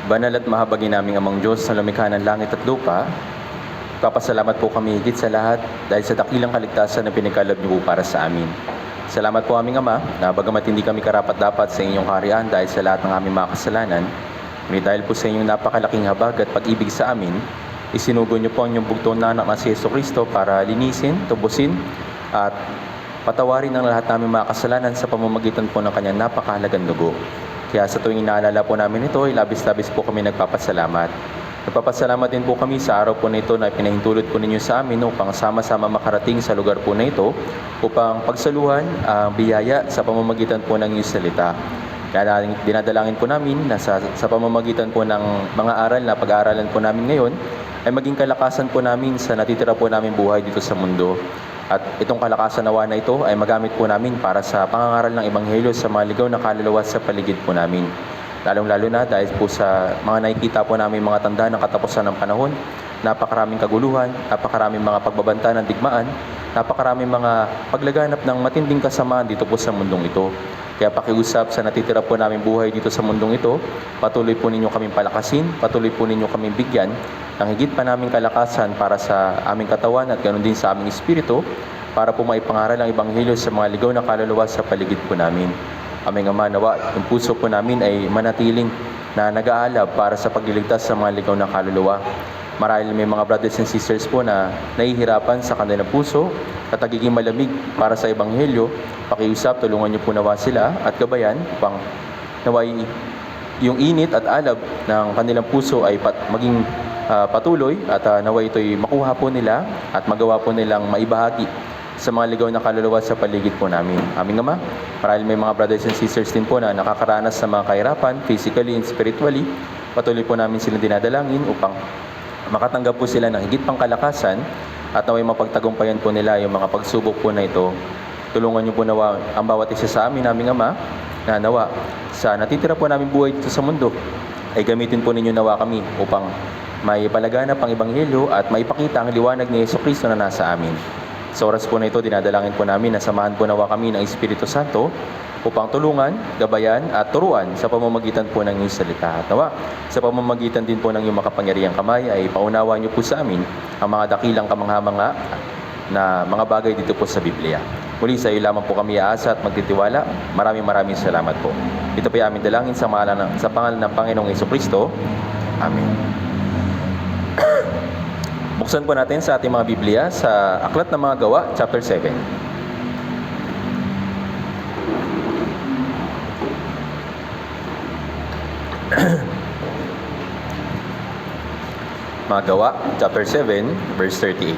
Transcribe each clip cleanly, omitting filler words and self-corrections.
Banal at mahabagin naming Amang Diyos na lumikha ng langit at lupa, papasalamat po kami higit sa lahat dahil sa dakilang kaligtasan na pinagkaloob niyo po para sa amin. Salamat po aming Ama na bagamat hindi kami karapat-dapat sa inyong kaharian dahil sa lahat ng aming mga kasalanan, ngunit dahil po sa inyong napakalaking habag at pag-ibig sa amin, isinugo niyo po ang inyong bugtong na anak na si Jesucristo para linisin, tubusin at patawarin ang lahat naming mga kasalanan sa pamamagitan po ng kanyang napakahalagang dugo. Kaya sa tuwing inaalala po namin ito, labis-labis po kami nagpapasalamat. Nagpapasalamat din po kami sa araw po na ito na pinahintulot po ninyo sa amin upang sama-sama makarating sa lugar po na ito upang pagsaluhan ang biyaya sa pamamagitan po ng iyong salita. Kaya dinadalangin po namin na sa pamamagitan po ng mga aral na pag-aaralan po namin ngayon ay maging kalakasan po namin sa natitira po namin buhay dito sa mundo. At itong kalakasan nawa na ito ay magamit po namin para sa pangangaral ng Ebanghelyo sa mga ligaw na kaluluwa sa paligid po namin. Lalong-lalo na dahil po sa mga nakikita po namin mga tanda ng katapusan ng panahon, napakaraming kaguluhan, napakaraming mga pagbabanta ng digmaan, napakaraming mga paglaganap ng matinding kasamaan dito po sa mundong ito. Kaya pakiusap sa natitira po namin buhay dito sa mundong ito, patuloy po ninyo kaming palakasin, patuloy po ninyo kaming bigyan ng higit pa naming kalakasan para sa aming katawan at ganoon din sa aming espiritu para po maipangaral ang Ebanghelyo sa mga ligaw na kaluluwa sa paligid po namin. Aming Ama, nawa, yung puso po namin ay manatiling na nag-aalab para sa pagliligtas sa mga ligaw na kaluluwa. Marahil may mga brothers and sisters po na nahihirapan sa kanilang puso at nagiging malamig para sa Ebanghelyo. Pakiusap, tulungan niyo po nawa sila at gabayan upang naway yung init at alab ng kanilang puso ay maging patuloy at naway ito'y makuha po nila at magawa po nilang maibahagi sa mga ligaw na kaluluwa sa paligid po namin. Aming Ama, marahil may mga brothers and sisters din po na nakakaranas sa mga kahirapan, physically and spiritually, patuloy po namin silang dinadalangin upang makatanggap po sila ng higit pang kalakasan at naway mapagtagumpayan po nila yung mga pagsubok po na ito. Tulungan niyo po nawa ang bawat isa sa amin, aming Ama, na nawa sa natitira po namin buhay dito sa mundo ay gamitin po ninyo nawa kami upang may palaganap ang Ebanghelyo at maipakita ang liwanag ni Jesucristo na nasa amin. Sa oras po na ito, dinadalangin po namin na samahan po nawa kami ng Espiritu Santo upang tulungan, gabayan at turuan sa pamamagitan po ng iyong salita. At nawa, sa pamamagitan din po ng iyong makapangyarihang kamay ay paunawa niyo po sa amin ang mga dakilang kamangha-mangha na mga bagay dito po sa Biblia. Muli sa iyo lamang po kami aasa at magtitiwala. Maraming salamat po. Ito po ay aming dalangin sa pangalan ng Panginoong Jesucristo. Amen. Buksan po natin sa ating mga Biblia sa Aklat ng Mga Gawa, chapter 7. Mga Gawa, chapter 7, verse 38.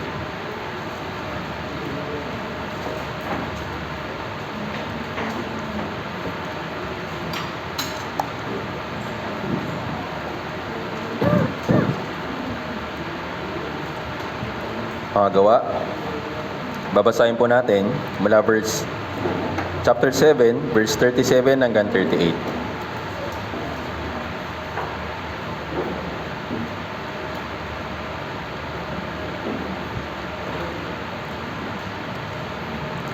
Mga Gawa, babasahin po natin mula chapter 7, verse 37 hanggang 38.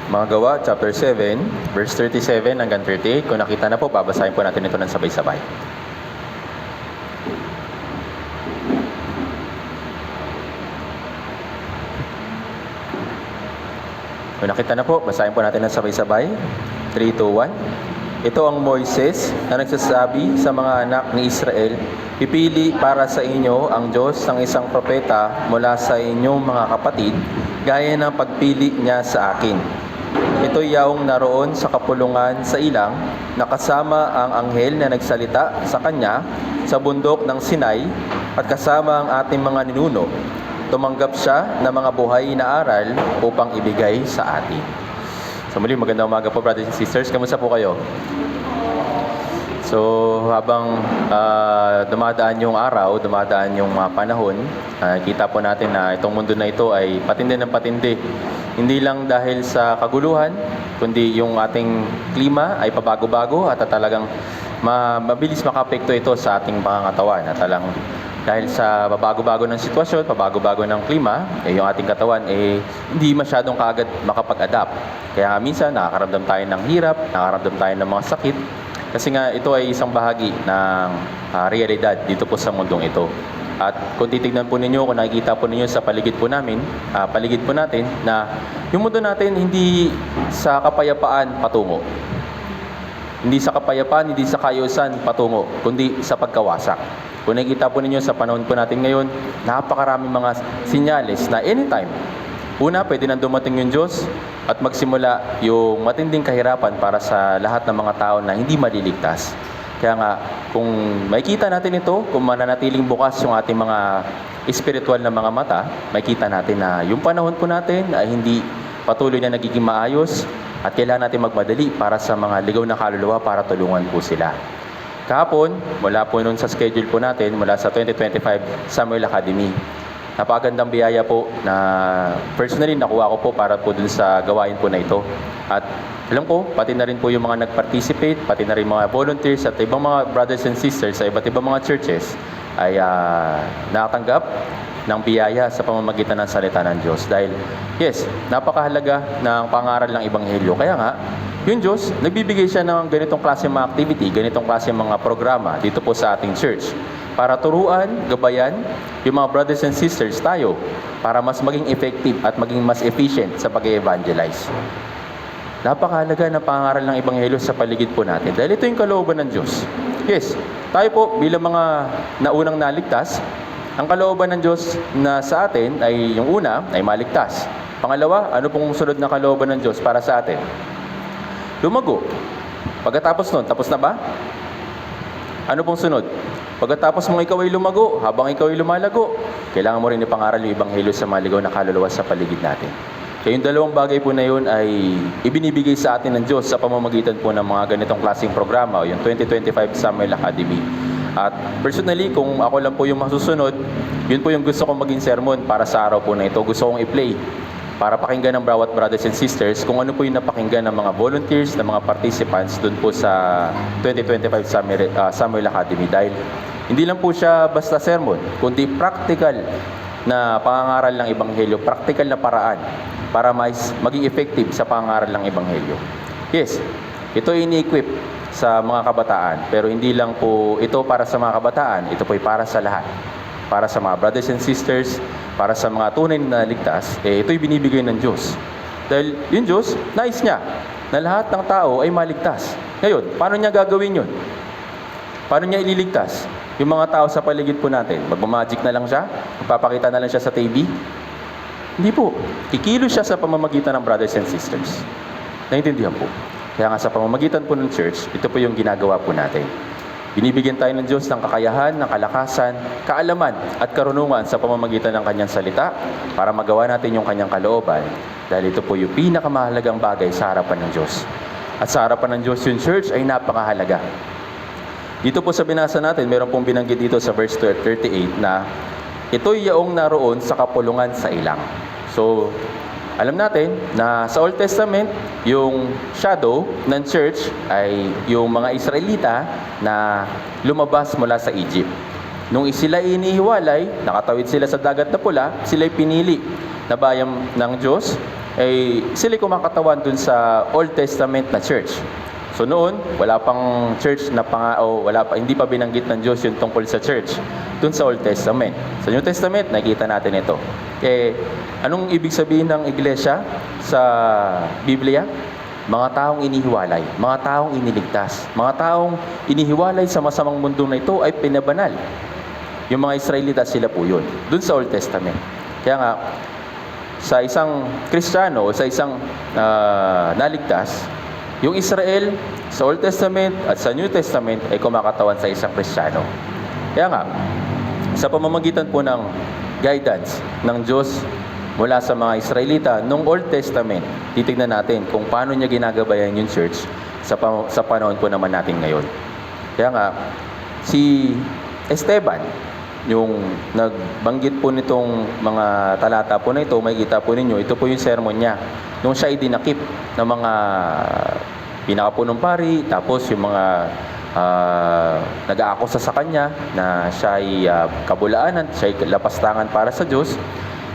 Mga Gawa, chapter 7, verse 37 hanggang 38. Kung nakita na po, babasahin po natin ito ng sabay-sabay. Kung nakita na po, basahin po natin ng sabay-sabay. 3, 2, 1. Ito ang Moises na nagsasabi sa mga anak ni Israel, "Pipili para sa inyo ang Diyos ng isang propeta mula sa inyong mga kapatid, gaya ng pagpili niya sa akin. Ito yaong naroon sa kapulungan sa ilang, nakasama ang anghel na nagsalita sa kanya sa bundok ng Sinai at kasama ang ating mga ninuno. Tumanggap siya ng mga buhay na aral upang ibigay sa atin." So muli, magandang umaga po brothers and sisters. Kamusta po kayo? So habang dumadaan yung araw, dumadaan yung panahon, kita po natin na itong mundo na ito ay patindi ng patindi. Hindi lang dahil sa kaguluhan, kundi yung ating klima ay pabago-bago at talagang mabilis makapekto ito sa ating pangangatawan. At talagang dahil sa pabago-bago ng sitwasyon, pabago-bago ng klima, yung ating katawan hindi masyadong kaagad makapag-adapt. Kaya minsan nakakaramdam tayo ng hirap, nakakaramdam tayo ng mga sakit. Kasi nga ito ay isang bahagi ng realidad dito po sa mundong ito. At kung titignan po ninyo, kung nakikita po ninyo sa paligid po natin na yung mundo natin hindi sa kapayapaan patungo. Hindi sa kapayapaan, hindi sa kaayusan patungo, kundi sa pagkawasak. Kung nakikita po ninyo sa panahon po natin ngayon, napakaraming mga sinyales na anytime, una, pwede nang dumating yung Diyos at magsimula yung matinding kahirapan para sa lahat ng mga tao na hindi maliligtas. Kaya nga, kung makikita natin ito, kung mananatiling bukas yung ating mga espiritual na mga mata, makikita natin na yung panahon po natin ay hindi patuloy na nagiging maayos at kailangan natin magmadali para sa mga ligaw na kaluluwa para tulungan po sila. Kahapon, mula po nun sa schedule po natin, mula sa 2025 Samuel Academy, napakagandang biyaya po na personally nakuha ko po para po dun sa gawain po na ito. At alam ko, pati na rin po yung mga nag-participate, pati na rin mga volunteers at ibang mga brothers and sisters sa iba't ibang mga churches ay nakatanggap ng biyaya sa pamamagitan ng salita ng Diyos. Dahil, yes, napakahalaga ng pangaral ng Ebanghelyo. Kaya nga, yung Diyos, nagbibigay siya ng ganitong klase mga activity, ganitong klase mga programa dito po sa ating church para turuan, gabayan yung mga brothers and sisters tayo para mas maging effective at maging mas efficient sa pag-evangelize. Napakahalaga ng pangaral ng Ebanghelyo sa paligid po natin dahil ito yung kalooban ng Diyos. Yes, tayo po bilang mga naunang naligtas, ang kalooban ng Diyos na sa atin ay yung una ay maligtas. Pangalawa, ano pong sunod na kalooban ng Diyos para sa atin? Lumago. Pagkatapos nun, tapos na ba? Ano pong sunod? Pagkatapos mong ikaw ay lumago, habang ikaw ay lumalago, kailangan mo rin ipangaral yung Ebanghelyo sa mga ligaw na kaluluwa sa paligid natin. Kaya yung dalawang bagay po na yun ay ibinibigay sa atin ng Diyos sa pamamagitan po ng mga ganitong klaseng programa o yung 2025 Samuel Academy. At personally, kung ako lang po yung masusunod, yun po yung gusto kong maging sermon para sa araw po na ito. Gusto kong i-play para pakinggan ng bawat brothers and sisters kung ano po yung napakinggan ng mga volunteers, ng mga participants dun po sa 2025 Samuel Academy. Dahil hindi lang po siya basta sermon, kundi practical na pangangaral ng Ebanghelyo, practical na paraan para maging effective sa pangangaral ng Ebanghelyo. Yes, ito ini-equip sa mga kabataan, pero hindi lang po ito para sa mga kabataan, ito po ay para sa lahat. Para sa mga brothers and sisters, para sa mga tunay na ligtas, ito'y binibigay ng Diyos. Dahil yung Diyos, nais niya na lahat ng tao ay maligtas. Ngayon, paano niya gagawin yun? Paano niya ililigtas? Yung mga tao sa paligid po natin, magmamagic na lang siya? Magpapakita na lang siya sa TV? Hindi po. Kikilos siya sa pamamagitan ng brothers and sisters. Naintindihan po. Kaya nga sa pamamagitan po ng church, ito po yung ginagawa po natin. Binibigyan tayo ng Diyos ng kakayahan, ng kalakasan, kaalaman at karunungan sa pamamagitan ng kanyang salita para magawa natin yung kanyang kalooban dahil ito po yung pinakamahalagang bagay sa harapan ng Diyos. At sa harapan ng Diyos yung church ay napakahalaga. Dito po sa binasa natin, meron pong binanggit dito sa verse 38 na ito'y yaong naroon sa kapulungan sa ilang. So, alam natin na sa Old Testament, yung shadow ng church ay yung mga Israelita na lumabas mula sa Egypt. Nung sila inihiwalay, nakatawid sila sa dagat na pula, sila'y pinili na bayan ng Diyos, ay sila'y kumakatawan dun sa Old Testament na church. So noon, wala pang church na hindi pa binanggit ng Diyos yung tungkol sa church dun sa Old Testament. Sa New Testament, nakita natin ito. Anong ibig sabihin ng iglesia sa Biblia? Mga taong inihiwalay, mga taong iniligtas, mga taong inihiwalay sa masamang mundo na ito ay pinabanal. Yung mga Israelita, sila po yun, dun sa Old Testament. Kaya nga, sa isang Kristiyano o sa isang naligtas, yung Israel sa Old Testament at sa New Testament ay kumakatawan sa isang Kristiyano. Kaya nga, sa pamamagitan po ng guidance ng Diyos mula sa mga Israelita noong Old Testament, titignan natin kung paano niya ginagabayan yung church sa panahon po naman natin ngayon. Kaya nga, si Esteban, yung nagbanggit po nitong mga talata po na ito, makikita po ninyo, ito po yung sermon niya. Nung siya ay dinakip ng mga pinakapunong pari, tapos yung mga nag-aakusa sa kanya na siya ay kabulaanan, siya ay lapastangan para sa Diyos,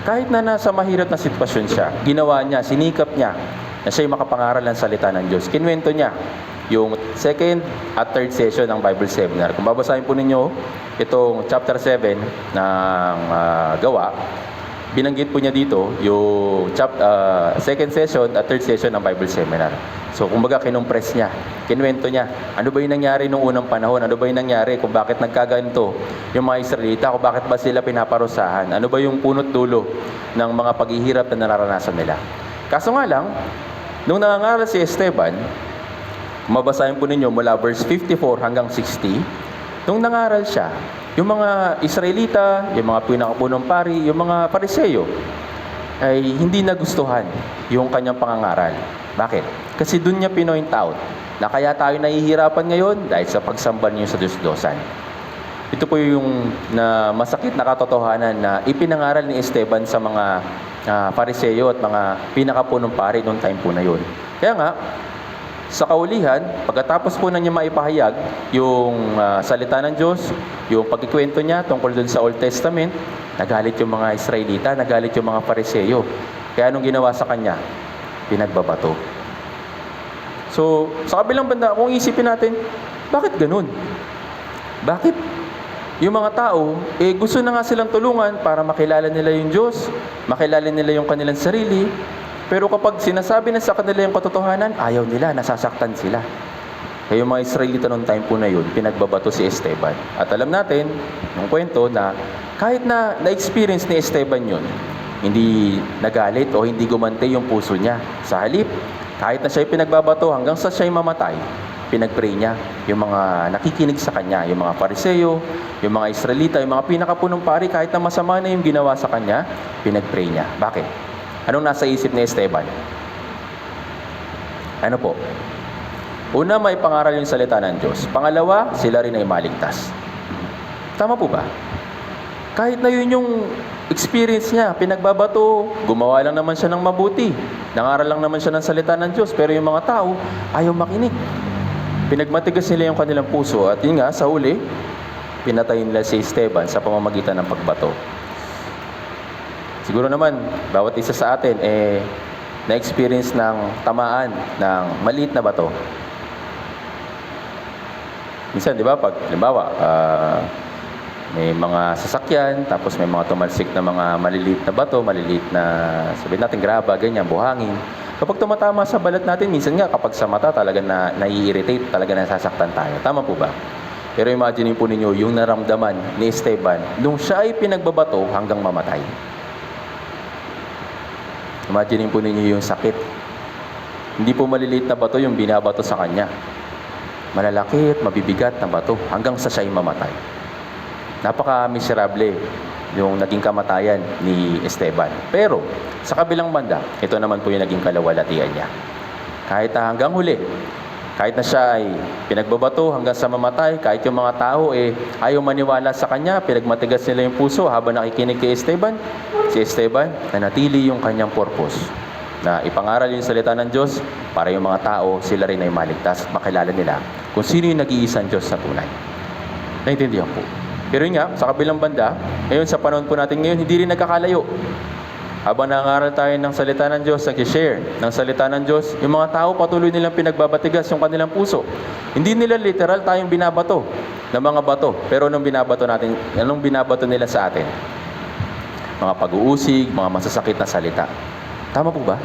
kahit na nasa mahirap na sitwasyon siya, ginawa niya, sinikap niya na siya ay makapangaral ng salita ng Diyos. Kinwento niya yung second at third session ng Bible Seminar. Kung babasahin po ninyo itong chapter 7 ng Gawa, binanggit po niya dito yung second session at third session ng Bible Seminar. So, kumbaga, kinumpres niya, kinuwento niya, ano ba yung nangyari nung unang panahon, ano ba yung nangyari, kung bakit nagkaganito yung mga Israelita, kung bakit ba sila pinaparusahan, ano ba yung punot dulo ng mga paghihirap na nararanasan nila. Kaso nga lang, nung nangangaral si Esteban, mabasahin po ninyo mula verse 54 hanggang 60, nung nangaral siya, yung mga Israelita, yung mga pinakapunong pari, yung mga Pariseo, ay hindi nagustuhan yung kanyang pangangaral. Bakit? Kasi doon niya pinoint out na kaya tayo nahihirapan ngayon dahil sa pagsamba niyo sa Diyos-Diyosan. Ito po yung masakit na katotohanan na ipinangaral ni Esteban sa mga Pariseo at mga pinakapunong pari noong time po na yun. Kaya nga, sa kaulihan, pagkatapos po na niya maipahayag yung salita ng Diyos, yung pagkikwento niya tungkol dun sa Old Testament, nagalit yung mga Israelita, nagalit yung mga Pariseo. Kaya anong ginawa sa kanya? Pinagbabato. So, sa kabilang banda, kung isipin natin, bakit ganun? Bakit? Yung mga tao, gusto na nga silang tulungan para makilala nila yung Diyos, makilala nila yung kanilang sarili, pero kapag sinasabi na sa kanila yung katotohanan, ayaw nila, nasasaktan sila. Kaya yung mga Israelita noong time po na yun, pinagbabato si Esteban. At alam natin, nung kwento na kahit na na-experience ni Esteban yun, hindi nagalit o hindi gumante yung puso niya. Sa halip, kahit na siya'y pinagbabato hanggang sa siya'y mamatay, pinagpray niya yung mga nakikinig sa kanya, yung mga Pariseo, yung mga Israelita, yung mga pinakapunong pari, kahit na masama na yung ginawa sa kanya, pinagpray niya. Bakit? Anong nasa isip ni Esteban? Ano po? Una, may pangaral yung salita ng Diyos. Pangalawa, sila rin ay maligtas. Tama po ba? Kahit na yun yung experience niya, pinagbabato, gumawa lang naman siya ng mabuti. Nangaral lang naman siya ng salita ng Diyos, pero yung mga tao, ayaw makinig. Pinagmatigas nila yung kanilang puso at yun nga, sa huli, pinatay nila si Esteban sa pamamagitan ng pagbato. Siguro naman, bawat isa sa atin, na-experience ng tamaan ng maliit na bato. Minsan, di ba, pag, halimbawa, may mga sasakyan, tapos may mga tumalsik na mga maliliit na bato, maliliit na, sabihin natin, graba, ganyan, buhangin. Kapag tumatama sa balat natin, minsan nga, kapag sa mata, talaga nai-irritate, talaga nasasaktan tayo. Tama po ba? Pero imagine po ninyo, yung naramdaman ni Esteban, nung siya ay pinagbabato hanggang mamatay. Imagine po ninyo yung sakit. Hindi po maliliit na bato yung binabato sa kanya. Malalaki at mabibigat na bato hanggang sa siya'y mamatay. Napaka-miserable yung naging kamatayan ni Esteban. Pero, sa kabilang banda, ito naman po yung naging kalawalatian niya. Kahit na hanggang huli, kahit na siya ay pinagbabato hanggang sa mamatay, kahit yung mga tao ayaw maniwala sa kanya, pinagmatigas nila yung puso habang nakikinig kay Esteban, si Esteban, nanatili yung kanyang purpose na ipangaral yung salita ng Diyos para yung mga tao, sila rin ay maligtas at makilala nila kung sino yung nag-iisang Diyos sa tunay. Naintindihan po. Pero yun nga, sa kabilang banda, ngayon sa panahon po natin ngayon, hindi rin nagkakalayo. Habang nangaral tayo ng salita ng Diyos, nag-share ng salita ng Diyos, yung mga tao patuloy nilang pinagbabatigas yung kanilang puso. Hindi nila literal tayong binabato ng mga bato. Pero anong binabato nila sa atin? Mga pag-uusig, mga masasakit na salita. Tama po ba?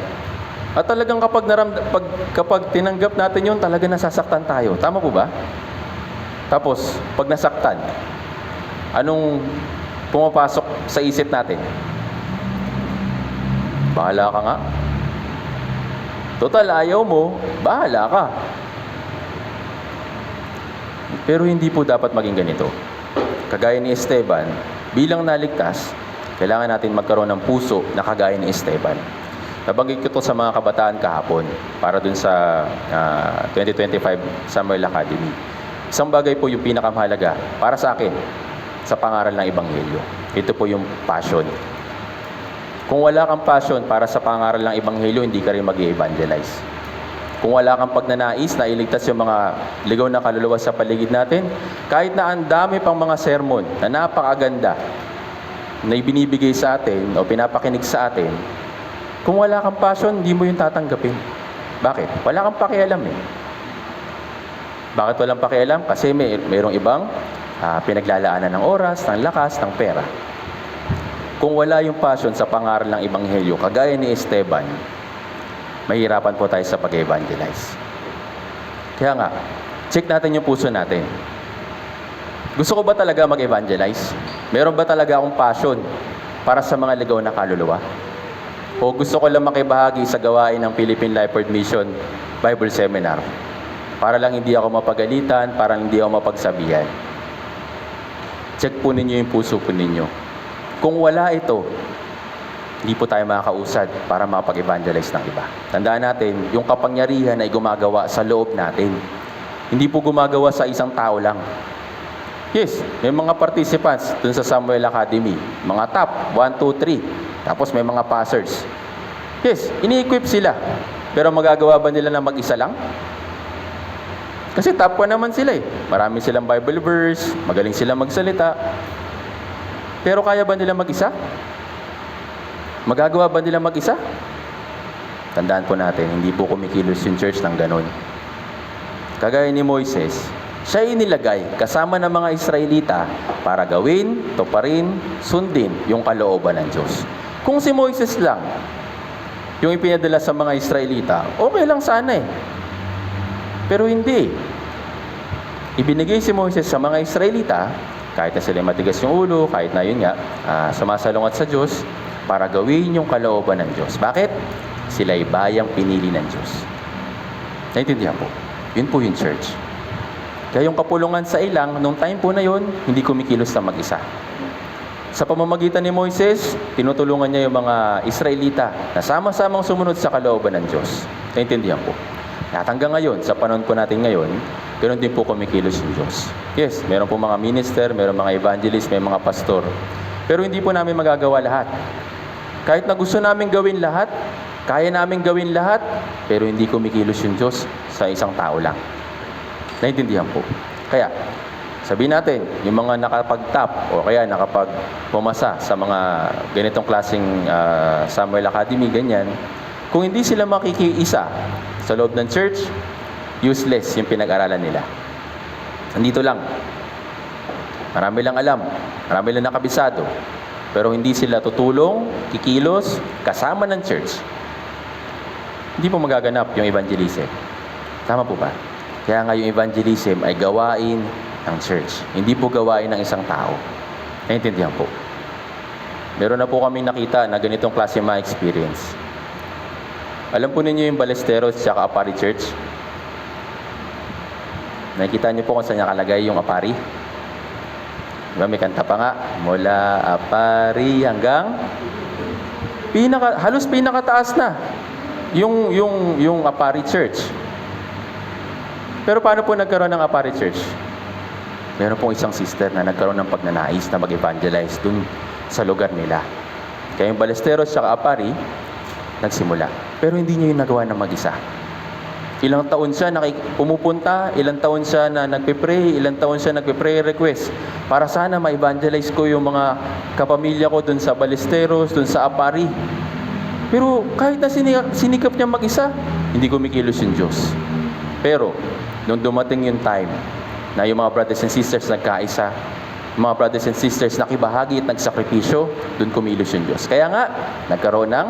At talagang kapag tinanggap natin yun, talaga nasasaktan tayo. Tama po ba? Tapos, pag nasaktan, anong pumapasok sa isip natin? Bahala ka nga. Total, ayaw mo, bahala ka. Pero hindi po dapat maging ganito. Kagaya ni Esteban, bilang naligtas, kailangan natin magkaroon ng puso na kagaya ni Esteban. Nabanggit ko ito sa mga kabataan kahapon para dun sa 2025 Samuel Academy. Isang bagay po yung pinakamahalaga para sa akin sa pangaral ng Ebanghelyo. Ito po yung passion. Kung wala kang passion para sa pangaral ng Ebanghelyo, hindi ka rin mag-i-evangelize. Kung wala kang pagnanais na iligtas yung mga ligaw na kaluluwa sa paligid natin, kahit na ang dami pang mga sermon na napakaganda na ibinibigay sa atin o pinapakinig sa atin, kung wala kang passion, hindi mo yung tatanggapin. Bakit? Wala kang pakialam . Bakit walang pakialam? Kasi mayroong ibang pinaglalaanan ng oras, ng lakas, ng pera. Kung wala yung passion sa pangaral ng Ebanghelyo, kagaya ni Esteban, mahirapan po tayo sa pag-evangelize. Kaya nga, check natin yung puso natin. Gusto ko ba talaga mag-evangelize? Meron ba talaga akong passion para sa mga ligaw na kaluluwa? O gusto ko lang makibahagi sa gawain ng Philippine Life Mission Bible Seminar para lang hindi ako mapagalitan, para hindi ako mapagsabihan? Check po ninyo yung puso po ninyo. Kung wala ito, hindi po tayo makakausad para makapag-evangelize ng iba. Tandaan natin, yung kapangyarihan ay gumagawa sa loob natin. Hindi po gumagawa sa isang tao lang. Yes, may mga participants dun sa Samuel Academy. Mga top, 1, 2, 3. Tapos may mga passers. Yes, ini-equip sila. Pero magagawa ba nila na mag-isa lang? Kasi top 1 naman sila eh. Marami silang Bible verse, magaling silang magsalita. Pero kaya ba nila mag-isa? Magagawa ba nila mag-isa? Tandaan po natin, hindi po kumikilos yung church ng ganon. Kagaya ni Moises, siya inilagay kasama ng mga Israelita para gawin, tuparin, sundin yung kalooban ng Diyos. Kung si Moises lang yung ipinadala sa mga Israelita, okay lang sana eh. Pero hindi. Ibinigay si Moises sa mga Israelita, kahit na sila matigas yung ulo, kahit na yun nga, sumasalungat sa Diyos, para gawin yung kalooban ng Diyos. Bakit? Sila'y bayang pinili ng Diyos. Naintindihan po? Yun po yung church. Kaya yung kapulungan sa ilang, nung time po na yun, hindi kumikilos na mag-isa. Sa pamamagitan ni Moises, tinutulungan niya yung mga Israelita na sama-samang sumunod sa kalooban ng Diyos. Naintindihan po? At hanggang ngayon, sa panahon po natin ngayon, ganoon din po kumikilos yung Diyos. Yes, meron po mga minister, meron mga evangelist, may mga pastor. Pero hindi po namin magagawa lahat. Kahit na gusto namin gawin lahat, kaya namin gawin lahat, pero hindi kumikilos yung Diyos sa isang tao lang. Naintindihan po. Kaya, sabihin natin, yung mga nakapag-top o kaya nakapag-pumasa sa mga ganitong klaseng Samuel Academy, ganyan, kung hindi sila makikiisa sa loob ng church, useless yung pinag-aralan nila. Nandito lang. Marami lang alam. Marami lang nakabisado. Pero hindi sila tutulong, kikilos, kasama ng church. Hindi po magaganap yung evangelism. Tama po ba? Kaya nga yung evangelism ay gawain ng church. Hindi po gawain ng isang tao. Naintindihan po. Meron na po kami nakita na ganitong klase mga experience. Alam po ninyo yung Balesteros at Apari Church? Nakikita niyo po kung saan nakalagay yung Apari? Diba, may kanta pa nga, mula Apari hanggang halos pinakataas na yung Apari Church. Pero paano po nagkaroon ng Apari Church? Meron pong isang sister na nagkaroon ng pagnanais na mag-evangelize dun sa lugar nila. Kaya yung Balesteros at Apari nagsimula. Pero hindi niya yung nagawa ng mag-isa. Ilang taon siya pumupunta, ilang taon siya na nagpe-pray, ilang taon siya nagpe-pray request para sana ma-evangelize ko yung mga kapamilya ko dun sa Balesteros, dun sa Apari. Pero kahit na sinikap niya mag-isa, hindi kumikilos yung Diyos. Pero, nung dumating yung time na yung mga brothers and sisters nagkaisa, mga brothers and sisters nakibahagi at nagsakripisyo, dun kumilos yung Diyos. Kaya nga, nagkaroon ng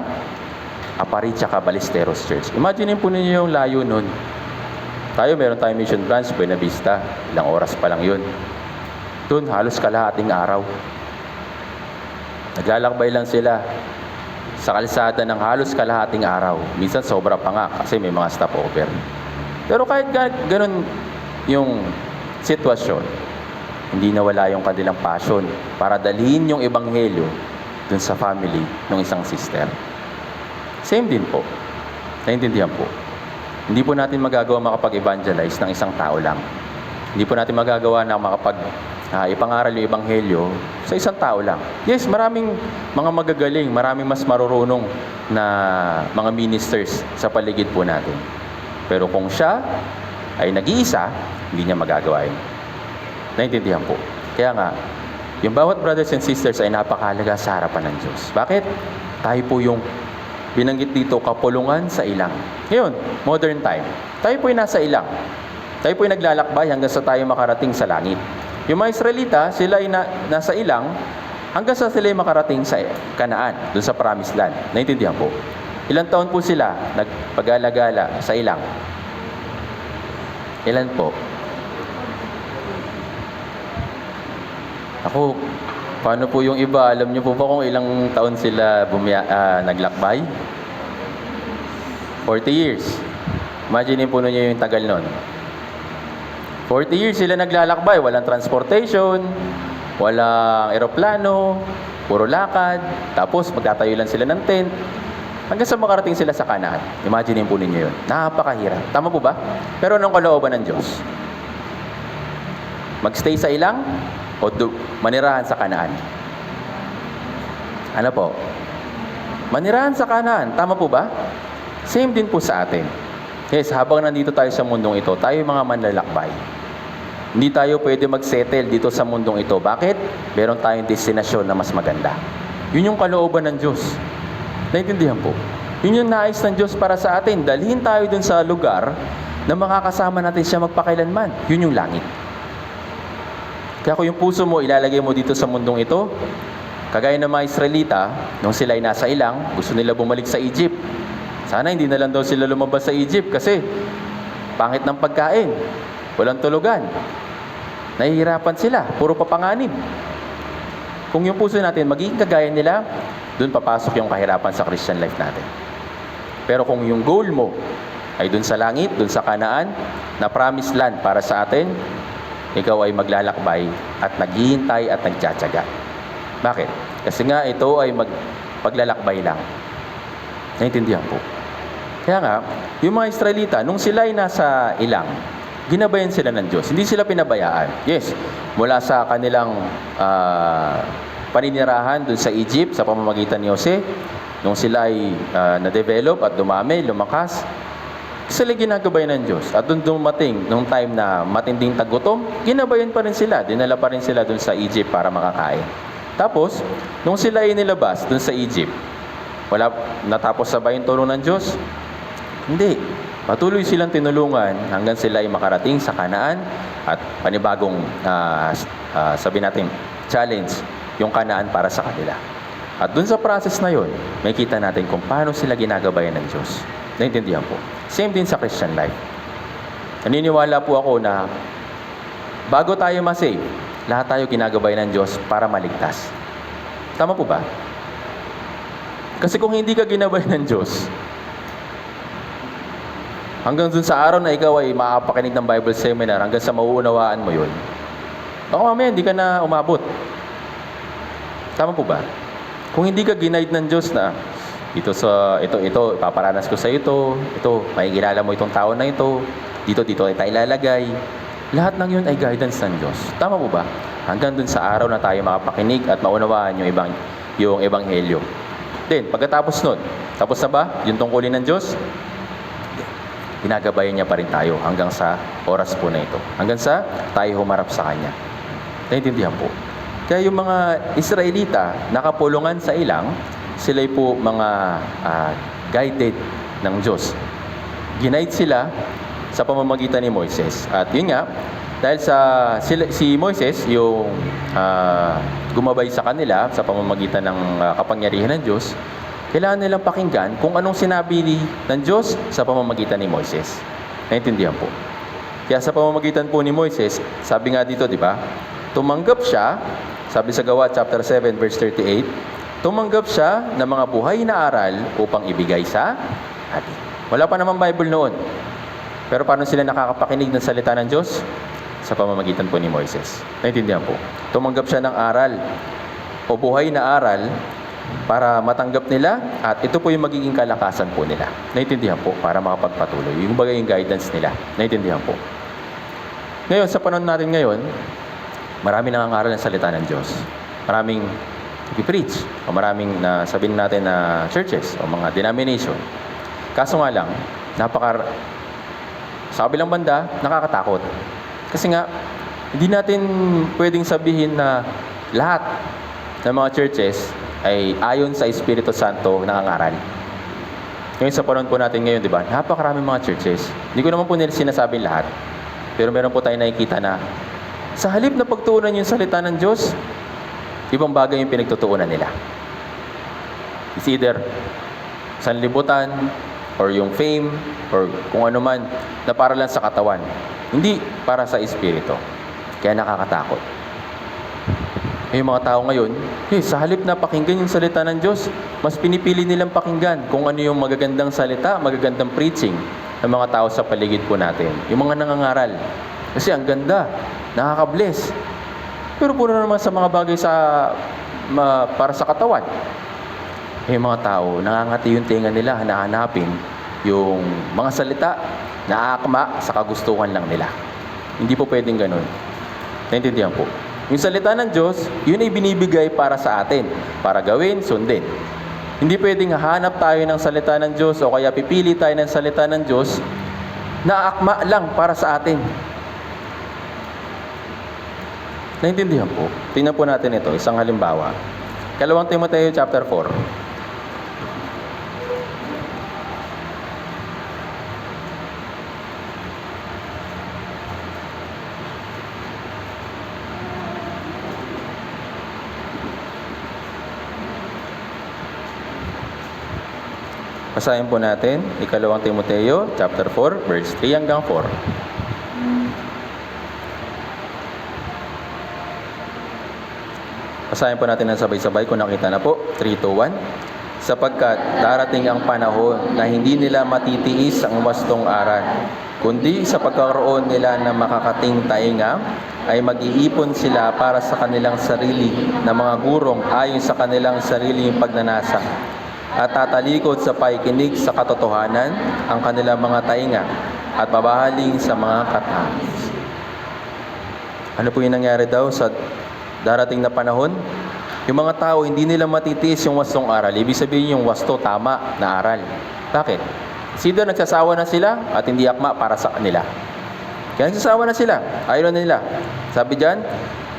Apari tsaka Balesteros Church. Imagine po ninyo yung layo nun. Meron tayong mission branch, Buena Vista. Ilang oras pa lang yun. Doon, halos kalahating araw. Naglalakbay lang sila sa kalsada ng halos kalahating araw. Minsan sobra pa nga kasi may mga stopover. Pero kahit ganun yung sitwasyon, hindi nawala yung kanilang passion para dalhin yung ebanghelyo dun sa family ng isang sister. Same din po. Naintindihan po. Hindi po natin magagawa makapag-evangelize ng isang tao lang. Hindi po natin magagawa na ipangaral yung ebanghelyo sa isang tao lang. Yes, maraming mga magagaling, maraming mas marurunong na mga ministers sa paligid po natin. Pero kung siya ay nag-iisa, hindi niya magagawa yun. Naintindihan po. Kaya nga, yung bawat brothers and sisters ay napakahalaga sa harapan ng Diyos. Bakit? Tayo po yung binanggit dito, kapulungan sa ilang. Ngayon, modern time. Tayo po ay nasa ilang. Tayo po'y naglalakbay hanggang sa tayo makarating sa langit. Yung mga Israelita, sila ay nasa ilang hanggang sa sila ay makarating sa Kanaan, doon sa Promised Land. Naintindihan po? Ilang taon po sila nagpag-alagala sa ilang? Ilan po? Ako, paano po yung iba? Alam niyo po ba kung ilang taon sila naglakbay? 40 years. Imagine po ninyo yung tagal nun. 40 years sila naglalakbay. Walang transportation, walang eroplano, puro lakad. Tapos magtatayo lang sila ng tent. Hanggang sa makarating sila sa Kanaan. Imagine po ninyo yun. Napakahirap. Tama po ba? Pero anong kalooban ng Diyos? Magstay sa ilang o manirahan sa Kanaan? Ano po? Manirahan sa Kanaan. Tama po ba? Same din po sa atin. Yes, habang nandito tayo sa mundong ito, tayo mga manlalakbay. Hindi tayo pwede mag-settle dito sa mundong ito. Bakit? Meron tayong destinasyon na mas maganda. Yun yung kalooban ng Diyos. Naintindihan po? Yun yung nais ng Diyos para sa atin. Dalhin tayo dun sa lugar na makakasama natin siya magpakailanman. Yun yung langit. Kaya kung yung puso mo, ilalagay mo dito sa mundong ito, kagaya ng mga Israelita, nung sila ay nasa ilang, gusto nila bumalik sa Egypt. Sana hindi na lang daw sila lumabas sa Egypt kasi pangit ng pagkain, walang tulugan. Nahihirapan sila, puro papanganib. Kung yung puso natin magiging kagaya nila, doon papasok yung kahirapan sa Christian life natin. Pero kung yung goal mo ay doon sa langit, doon sa Kanaan, na promised land para sa atin, ikaw ay maglalakbay at naghihintay at nagtsatsaga. Bakit? Kasi nga ito ay paglalakbay lang. Naintindihan po. Kaya nga, yung mga Israelita, nung sila ay nasa ilang, ginabayan sila ng Diyos. Hindi sila pinabayaan. Yes, mula sa kanilang paninirahan dun sa Egypt, sa pamamagitan ni Jose, nung sila ay na-develop at dumami, lumakas, sila ginagabayan ng Diyos. At doon dumating, nung time na matinding tagutom, ginabayan pa rin sila. Dinala pa rin sila dun sa Egypt para makakain. Tapos, nung sila ay nilabas dun sa Egypt, natapos sa ba yung tulong ng Diyos? Hindi. Patuloy silang tinulungan hanggang sila ay makarating sa Kanaan at panibagong, sabi natin, challenge, yung Kanaan para sa kanila. At dun sa process na yun, may kita natin kung paano sila ginagabayan ng Diyos. Naintindihan po. Same din sa Christian life. Naniniwala po ako na bago tayo masave, lahat tayo ginagabayan ng Diyos para maligtas. Tama po ba? Kasi kung hindi ka ginabayan ng Diyos, hanggang dun sa araw na ikaw ay makapakinig ng Bible seminar, hanggang sa mauunawaan mo yun, baka mamaya hindi ka na umabot. Tama po ba? Kung hindi ka ginaid ng Diyos na ito, ipaparanas ko sa ito, makikilala mo itong tao na ito, dito ay tayo ilalagay. Lahat ng yun ay guidance ng Diyos. Tama po ba? Hanggang dun sa araw na tayo makapakinig at maunawaan yung ebanghelyo. Then, pagkatapos nun, tapos na ba yung tungkulin ng Diyos? Ginagabayan niya pa rin tayo hanggang sa oras po na ito. Hanggang sa tayo humarap sa Kanya. Naintindihan po. Kaya yung mga Israelita, nakapulungan sa ilang, sila'y po mga guided ng Diyos. Ginaid sila sa pamamagitan ni Moises. At yun nga, dahil si Moises, yung gumabay sa kanila sa pamamagitan ng kapangyarihan ng Diyos, kailangan nilang pakinggan kung anong sinabi ng Diyos sa pamamagitan ni Moises. Naintindihan po. Kaya sa pamamagitan po ni Moises, sabi nga dito, di ba? Tumanggap siya, sabi sa Gawa chapter 7 verse 38, tumanggap siya ng mga buhay na aral upang ibigay sa atin. Wala pa naman Bible noon. Pero paano sila nakakapakinig ng salita ng Diyos? Sa pamamagitan po ni Moises. Naintindihan po. Tumanggap siya ng aral o buhay na aral para matanggap nila at ito po yung magiging kalakasan po nila. Naintindihan po para makapagpatuloy. Yung bagay yung guidance nila. Naintindihan po. Ngayon, sa panahon natin ngayon, marami nangangaral ng salita ng Diyos. Maraming i-preach o maraming sabihin natin na churches o mga denomination. Kaso nga lang, sa kabilang banda, nakakatakot. Kasi nga, hindi natin pwedeng sabihin na lahat ng mga churches ay ayon sa Espiritu Santo nangangaral. Ngayon sa panahon po natin ngayon, di ba? Napakaraming mga churches. Hindi ko naman po nila sinasabing lahat. Pero meron po tayong nakikita na sa halip na pagtuunan yung salita ng Diyos, ibang bagay yung pinagtutuunan nila. It's either sanlibutan, or yung fame, or kung ano man, na para lang sa katawan. Hindi para sa espiritu. Kaya nakakatakot. Yung mga tao ngayon, sa halip na pakinggan yung salita ng Diyos, mas pinipili nilang pakinggan kung ano yung magagandang salita, magagandang preaching ng mga tao sa paligid po natin. Yung mga nangangaral. Kasi ang ganda, nakaka-bless. Pero puro naman sa mga bagay para sa katawan. Yung mga tao, nangangati yung tinga nila, hanahanapin yung mga salita na aakma sa kagustuhan lang nila. Hindi po pwedeng ganun. Naintindihan po. Yung salita ng Diyos, yun ay binibigay para sa atin. Para gawin, sundin. Hindi pwedeng hahanap tayo ng salita ng Diyos o kaya pipili tayo ng salita ng Diyos na akma lang para sa atin. Naintindihan po? Tingnan po natin ito, isang halimbawa. 2 Timoteo chapter 4. Basahin po natin, 2 Timoteo, chapter 4, verse 3 hanggang 4. Basahin po natin ng sabay-sabay kung nakita na po. 3, 2, 1. Sapagkat darating ang panahon na hindi nila matitiis ang wastong aral, kundi sa pagkakaroon nila ng makakating tainga, ay mag-iipon sila para sa kanilang sarili na mga gurong ayon sa kanilang sariling pagnanasa, at tatalikod sa paikinig sa katotohanan ang kanilang mga tainga at babahaling sa mga katahis. Ano po yung nangyari daw sa darating na panahon? Yung mga tao, hindi nila matitiis yung wastong aral. Ibig sabihin yung wasto, tama na aral. Bakit? Sida nagsasawa na sila at hindi akma para sa kanila. Kaya nagsasawa na sila. Ayaw na nila. Sabi dyan,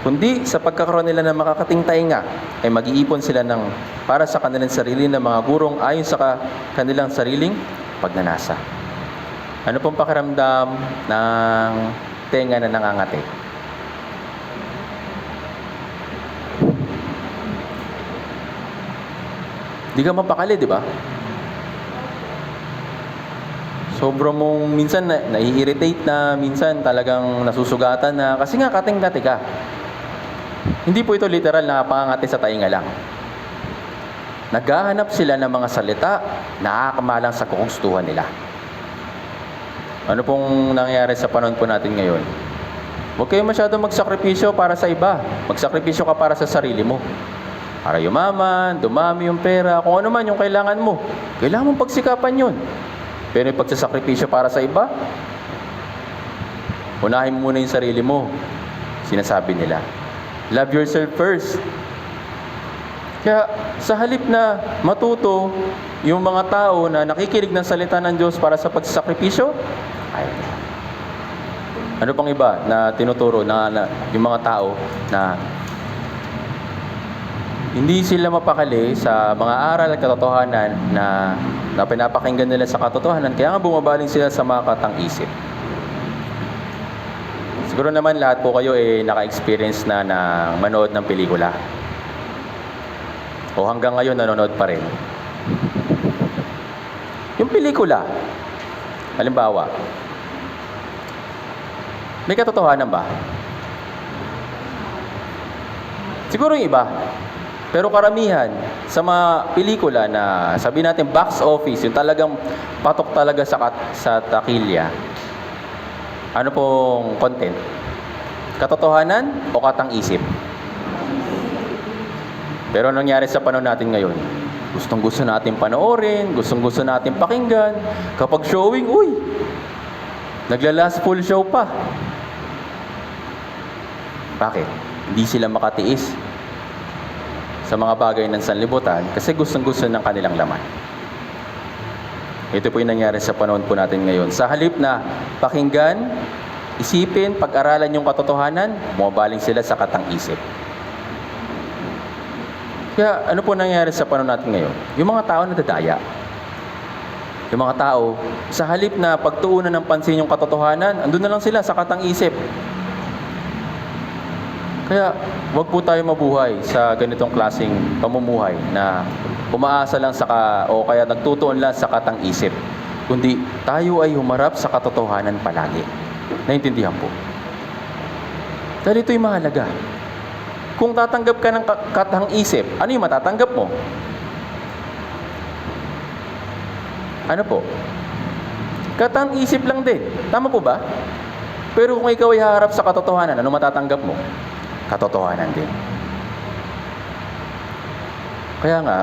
kundi sa pagkakaroon nila ng makakating tainga, ay mag-iipon sila ng para sa kanilang sarili ng mga gurong ayon sa kanilang sariling pagnanasa. Ano pong pakiramdam ng tenga na nangangati? Di ka mapakali, di ba? Sobrang mong minsan nai-irritate na, minsan talagang nasusugatan na, kasi nga kating-kati ka. Hindi po ito literal na pangangati sa tainga lang. Naghahanap sila ng mga salita na akma sa kagustuhan nila. Ano pong nangyayari sa panahon po natin ngayon? Huwag kayo masyadong magsakripisyo para sa iba. Magsakripisyo ka para sa sarili mo. Para yumaman, dumami yung pera, kung ano man yung kailangan mo. Kailangan mong pagsikapan yun. Pero yung pagsasakripisyo para sa iba, unahin mo muna yung sarili mo. Sinasabi nila, love yourself first. Kaya sa halip na matuto yung mga tao na nakikinig ng salita ng Diyos para sa pagsasakripisyo, ayaw nila. Ano pang iba na tinuturo na yung mga tao na hindi sila mapakali sa mga aral at katotohanan na pinapakinggan nila sa katotohanan, kaya nga bumabaling sila sa mga katang-isip. Siguro naman lahat po kayo naka-experience na ng manood ng pelikula. O hanggang ngayon nanonood pa rin. Yung pelikula, halimbawa, may katotohanan ba? Siguro yung iba. Pero karamihan sa mga pelikula na sabi natin box office, yung talagang patok talaga sa takilya. Ano pong content? Katotohanan o katang-isip? Pero anong nangyari sa panahon natin ngayon? Gustong-gusto natin panoorin, gustong-gusto natin pakinggan. Kapag showing, nagla-last full show pa. Bakit? Hindi sila makatiis sa mga bagay ng sanlibutan kasi gustong-gusto ng kanilang laman. Ito po yung nangyari sa panahon po natin ngayon. Sa halip na pakinggan, isipin, pag-aralan yung katotohanan, bumabaling sila sa katang-isip. Kaya ano po nangyari sa panahon natin ngayon? Yung mga tao nadadaya. Yung mga tao, sa halip na pagtuunan ng pansin yung katotohanan, andun na lang sila sa katang-isip. Kaya, wag po tayo mabuhay sa ganitong klaseng pamumuhay na umaasa lang o kaya nagtutuon lang sa katang-isip. Kundi tayo ay humarap sa katotohanan palagi. Naintindihan po? Dahil ito'y mahalaga. Kung tatanggap ka ng katang-isip, ano yung matatanggap mo? Ano po? Katang-isip lang din. Tama po ba? Pero kung ikaw ay haharap sa katotohanan, ano matatanggap mo? Katotohanan din. Kaya nga,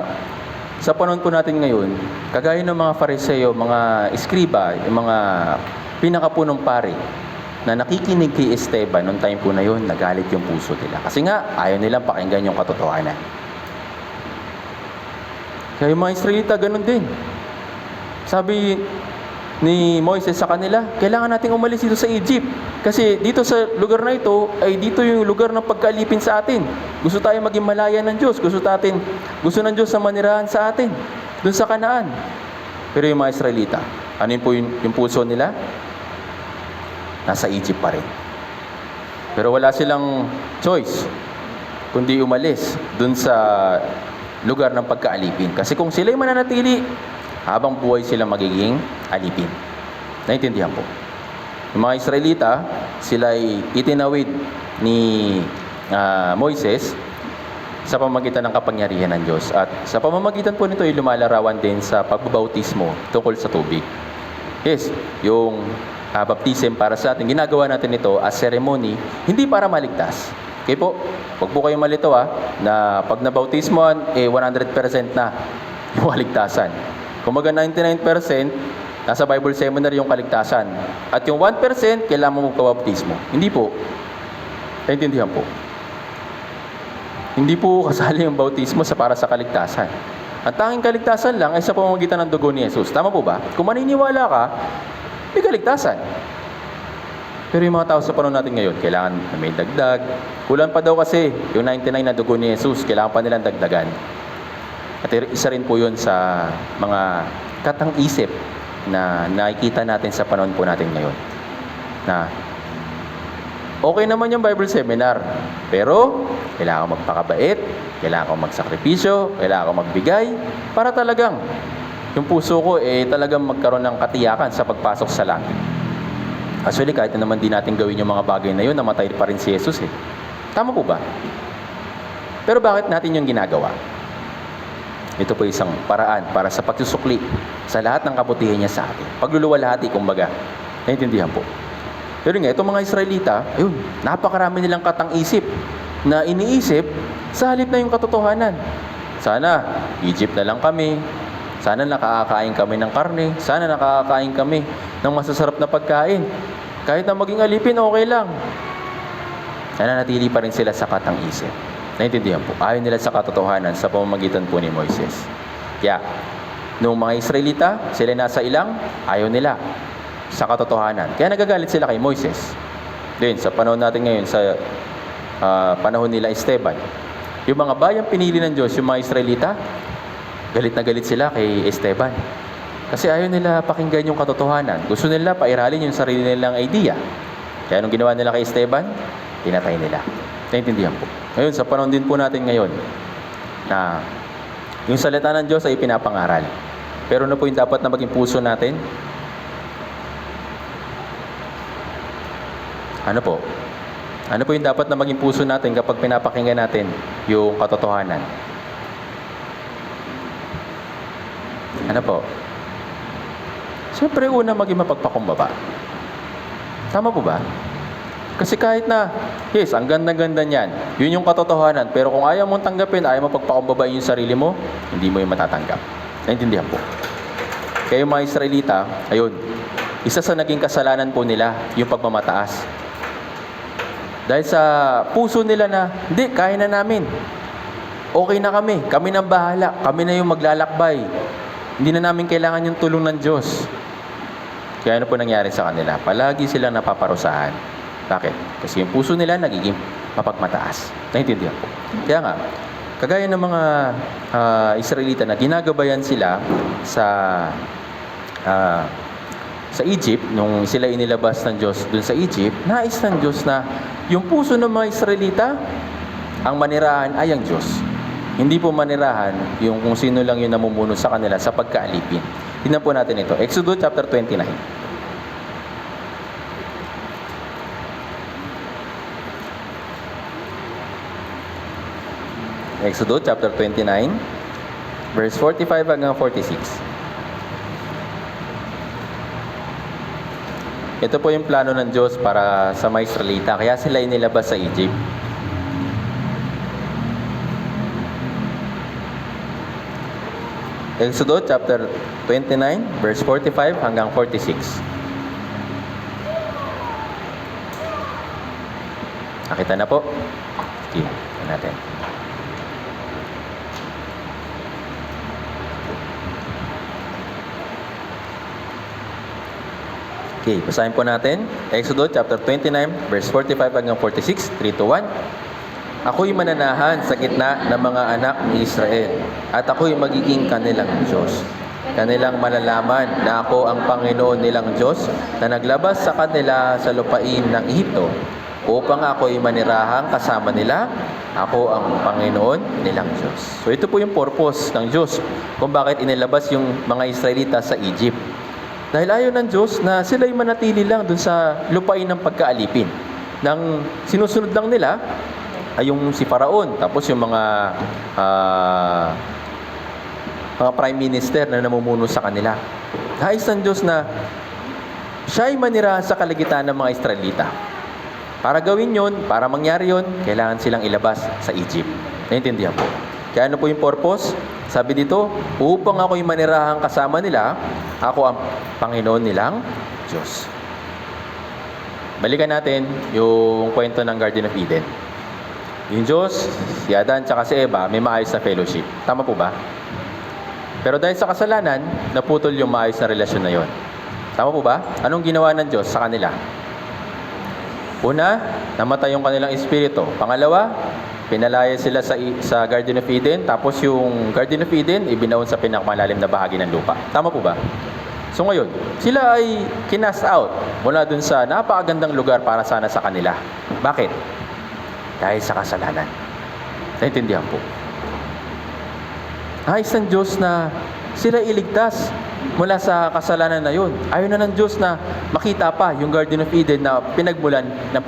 sa panahon po natin ngayon, kagaya ng mga Fariseo, mga eskriba, yung mga pinakapunong pari, na nakikinig kay Esteban, noong time po na yun, nagalit yung puso nila. Kasi nga, ayaw nilang pakinggan yung katotohanan. Kaya yung mga Israelita, ganun din. Sabi ni Moises sa kanila, kailangan nating umalis dito sa Egypt. Kasi dito sa lugar na ito, ay dito yung lugar ng pagkaalipin sa atin. Gusto tayo maging malaya ng Diyos. Gusto ng Diyos na manirahan sa atin. Doon sa Kanaan. Pero yung mga Israelita, ano yun po yung puso nila? Nasa Egypt pa rin. Pero wala silang choice, kundi umalis doon sa lugar ng pagkaalipin. Kasi kung sila'y mananatili, habang buhay sila magiging alipin. Naintindihan po. Yung mga Israelita, sila ay itinawid ni Moises sa pamamagitan ng kapangyarihan ng Diyos. At sa pamamagitan po nito ay lumalarawan din sa pagbabautismo tungkol sa tubig. Yes, yung baptism para sa atin, ginagawa natin ito as ceremony, hindi para maligtas. Okay po, huwag po kayong malito na pag nabautismoan, 100% na yung kaligtasan. Kumaga 99%, nasa Bible Seminary yung kaligtasan. At yung 1%, kailangan mo magpabautismo. Hindi po. Naintindihan po. Hindi po kasali yung bautismo para sa kaligtasan. Ang tanging kaligtasan lang ay sa pamamagitan ng dugo ni Jesus. Tama po ba? Kung maniniwala ka, may kaligtasan. Pero yung mga tao sa panahon natin ngayon, kailangan na may dagdag. Kulang pa daw kasi yung 99 na dugo ni Jesus, kailangan pa nilang dagdagan. At isa rin po yun sa mga katang-isip na nakikita natin sa panahon po natin ngayon. Na okay naman yung Bible Seminar, pero kailangan ko magpakabait, kailangan ko magsakripisyo, kailangan ko magbigay, para talagang yung puso ko talagang magkaroon ng katiyakan sa pagpasok sa langit. Actually, kahit na naman di natin gawin yung mga bagay na yun, namatay pa rin si Jesus Tama po ba? Pero bakit natin yung ginagawa? Ito po isang paraan para sa pagsusukli sa lahat ng kabutihan niya sa atin. Pagluluwalhati, kumbaga. Naintindihan po. Pero nga, itong mga Israelita, napakarami nilang katang-isip na iniisip sa halip na yung katotohanan. Sana, Egypt na lang kami. Sana nakakakain kami ng karne. Sana nakakakain kami ng masasarap na pagkain. Kahit na maging alipin, okay lang. Sana natili pa rin sila sa katang-isip. Naintindihan po. Ayaw nila sa katotohanan sa pamamagitan po ni Moises. Kaya, nung mga Israelita, sila nasa ilang, ayaw nila sa katotohanan. Kaya nagagalit sila kay Moises. Then, sa panahon natin ngayon, sa panahon nila Esteban, yung mga bayang pinili ng Diyos, yung mga Israelita, galit na galit sila kay Esteban. Kasi ayaw nila pakinggan yung katotohanan. Gusto nila pairalin yung sarili nilang idea. Kaya nung ginawa nila kay Esteban, pinatay nila. Naintindihan po. Ngayon, sa panahon din po natin ngayon, na yung salita ng Diyos ay pinapangaral. Pero ano po yung dapat na maging puso natin? Ano po? Ano po yung dapat na maging puso natin kapag pinapakinggan natin yung katotohanan? Ano po? Siyempre, una maging mapagpakumbaba. Tama po ba? Kasi kahit na, yes, ang ganda-ganda niyan, yun yung katotohanan. Pero kung ayaw mong tanggapin, ayaw mo pagpakumbabain yung sarili mo, hindi mo yung matatanggap. Naintindihan po. Kaya yung mga Israelita, ayun, isa sa naging kasalanan po nila, yung pagmamataas. Dahil sa puso nila na, hindi, kaya na namin. Okay na kami nang bahala, kami na yung maglalakbay. Hindi na namin kailangan yung tulong ng Diyos. Kaya ano po nangyari sa kanila? Palagi silang napaparusahan. Bakit? Kasi yung puso nila nagiging mapagmataas. Naintindihan po. Kaya nga, kagaya ng mga Israelita na ginagabayan sila sa sa Egypt, nung sila inilabas ng Diyos dun sa Egypt, nais ng Diyos na yung puso ng mga Israelita, ang manirahan ay ang Diyos. Hindi po manirahan yung kung sino lang yung namumuno sa kanila sa pagkaalipin. Tingnan po natin ito. Exodus chapter 29. Exodus chapter 29, verse 45 hanggang 46. Ito po yung plano ng Diyos para sa mga Israelita. Kaya sila inilabas sa Egypt. Exodus chapter 29, verse 45 hanggang 46. Nakita na po? Okay, natin. Okay, basahin po natin. Exodus chapter 29, verse 45 hanggang 46, 3 to 1. Ako'y mananahan sa gitna ng mga anak ni Israel, at ako'y magiging kanilang Diyos. Kanilang malalaman na ako ang Panginoon nilang Diyos na naglabas sa kanila sa lupain ng Ehipto, upang ako'y manirahang kasama nila. Ako ang Panginoon nilang Diyos. So ito po yung purpose ng Diyos kung bakit inilabas yung mga Israelita sa Egypt. Dahil ayaw ng Diyos na sila'y manatili lang dun sa lupain ng pagkaalipin. Nang sinusunod lang nila ay yung si Faraon, tapos yung mga prime minister na namumuno sa kanila. Nais ng Diyos na siya'y manirahan sa kalagitnaan ng mga Israelita. Para gawin yon, para mangyari yon, kailangan silang ilabas sa Egypt. Naintindihan po? Kaya ano po yung purpose? Sabi dito, upang ako'y manirahang kasama nila, ako ang Panginoon nilang Diyos. Balikan natin yung kwento ng Garden of Eden. Yung Diyos, si Adan, tsaka si Eva, may maayos na fellowship. Tama po ba? Pero dahil sa kasalanan, naputol yung maayos na relasyon na yon. Tama po ba? Anong ginawa ng Diyos sa kanila? Una, namatay yung kanilang espiritu. Pangalawa, pinalaya sila sa Garden of Eden, tapos yung Garden of Eden, ibinaon sa pinakamalalim na bahagi ng lupa. Tama po ba? So ngayon, sila ay kinast out mula dun sa napakagandang lugar para sana sa kanila. Bakit? Dahil sa kasalanan. Naintindihan po. Nais ng Diyos na sila iligtas mula sa kasalanan na yun. Ayaw na ng Diyos na makita pa yung Garden of Eden na pinagmulan ng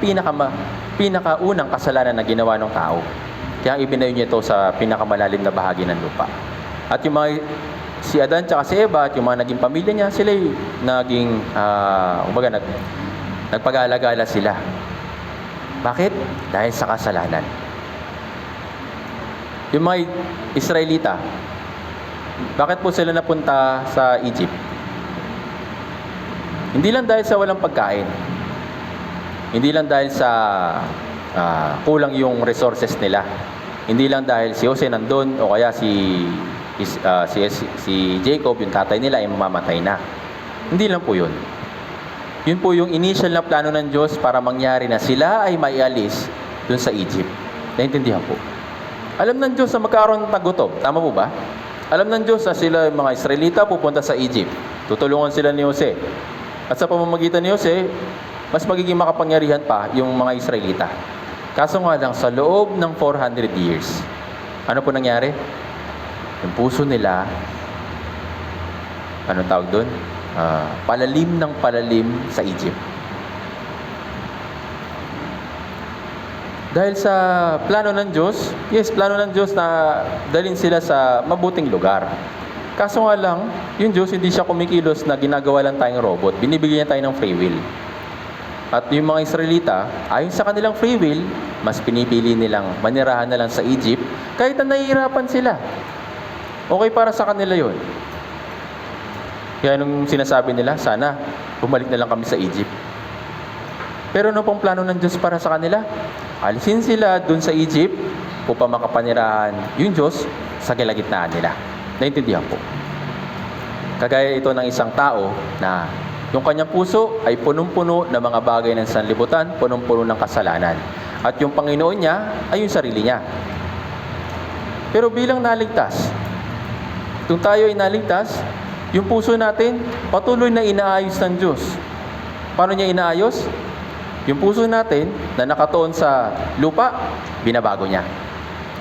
pinakaunang kasalanan na ginawa ng tao. Kaya ibinayo niya ito sa pinakamalalim na bahagi ng lupa. At yung mga si Adan tsaka si Eva at yung mga naging pamilya niya, sila naging nagpag-alagala sila. Bakit? Dahil sa kasalanan. Yung mga Israelita, bakit po sila napunta sa Egypt? Hindi lang dahil sa walang pagkain. Hindi lang dahil sa kulang yung resources nila. Hindi lang dahil si Jose nandun o kaya si Jacob, yung tatay nila, ay mamamatay na. Hindi lang po yun. Yun po yung initial na plano ng Diyos para mangyari na sila ay maialis dun sa Egypt. Naintindihan po. Alam ng Diyos na magkaroon ng gutom. Tama po ba? Alam ng Diyos na sila, mga Israelita, pupunta sa Egypt. Tutulungan sila ni Jose. At sa pamamagitan ni Jose, mas magiging makapangyarihan pa yung mga Israelita. Kaso nga lang, sa loob ng 400 years, ano po nangyari? Yung puso nila, anong tawag doon? Palalim ng palalim sa Egypt. Dahil sa plano ng Diyos, plano ng Diyos na dalhin sila sa mabuting lugar. Kaso nga lang, yung Diyos hindi siya kumikilos na ginagawa lang tayong robot. Binibigyan niya tayo ng free will. At yung mga Israelita, ayon sa kanilang free will, mas pinipili nilang manirahan na lang sa Egypt kahit na nahihirapan sila. Okay para sa kanila yon. Kaya nung sinasabi nila, sana bumalik na lang kami sa Egypt. Pero ano pong plano ng Diyos para sa kanila? Alisin sila dun sa Egypt upang makapanirahan yung Diyos sa kalagitnaan nila. Naintindihan po. Kagaya ito ng isang tao na yung kanyang puso ay punong-puno ng mga bagay ng sanlibutan, punong-puno ng kasalanan. At yung Panginoon niya ay yung sarili niya. Pero bilang naligtas, kung tayo ay naligtas, Yung puso natin, patuloy na inaayos ng Diyos. Paano niya inaayos? Yung puso natin na nakatuon sa lupa, binabago niya.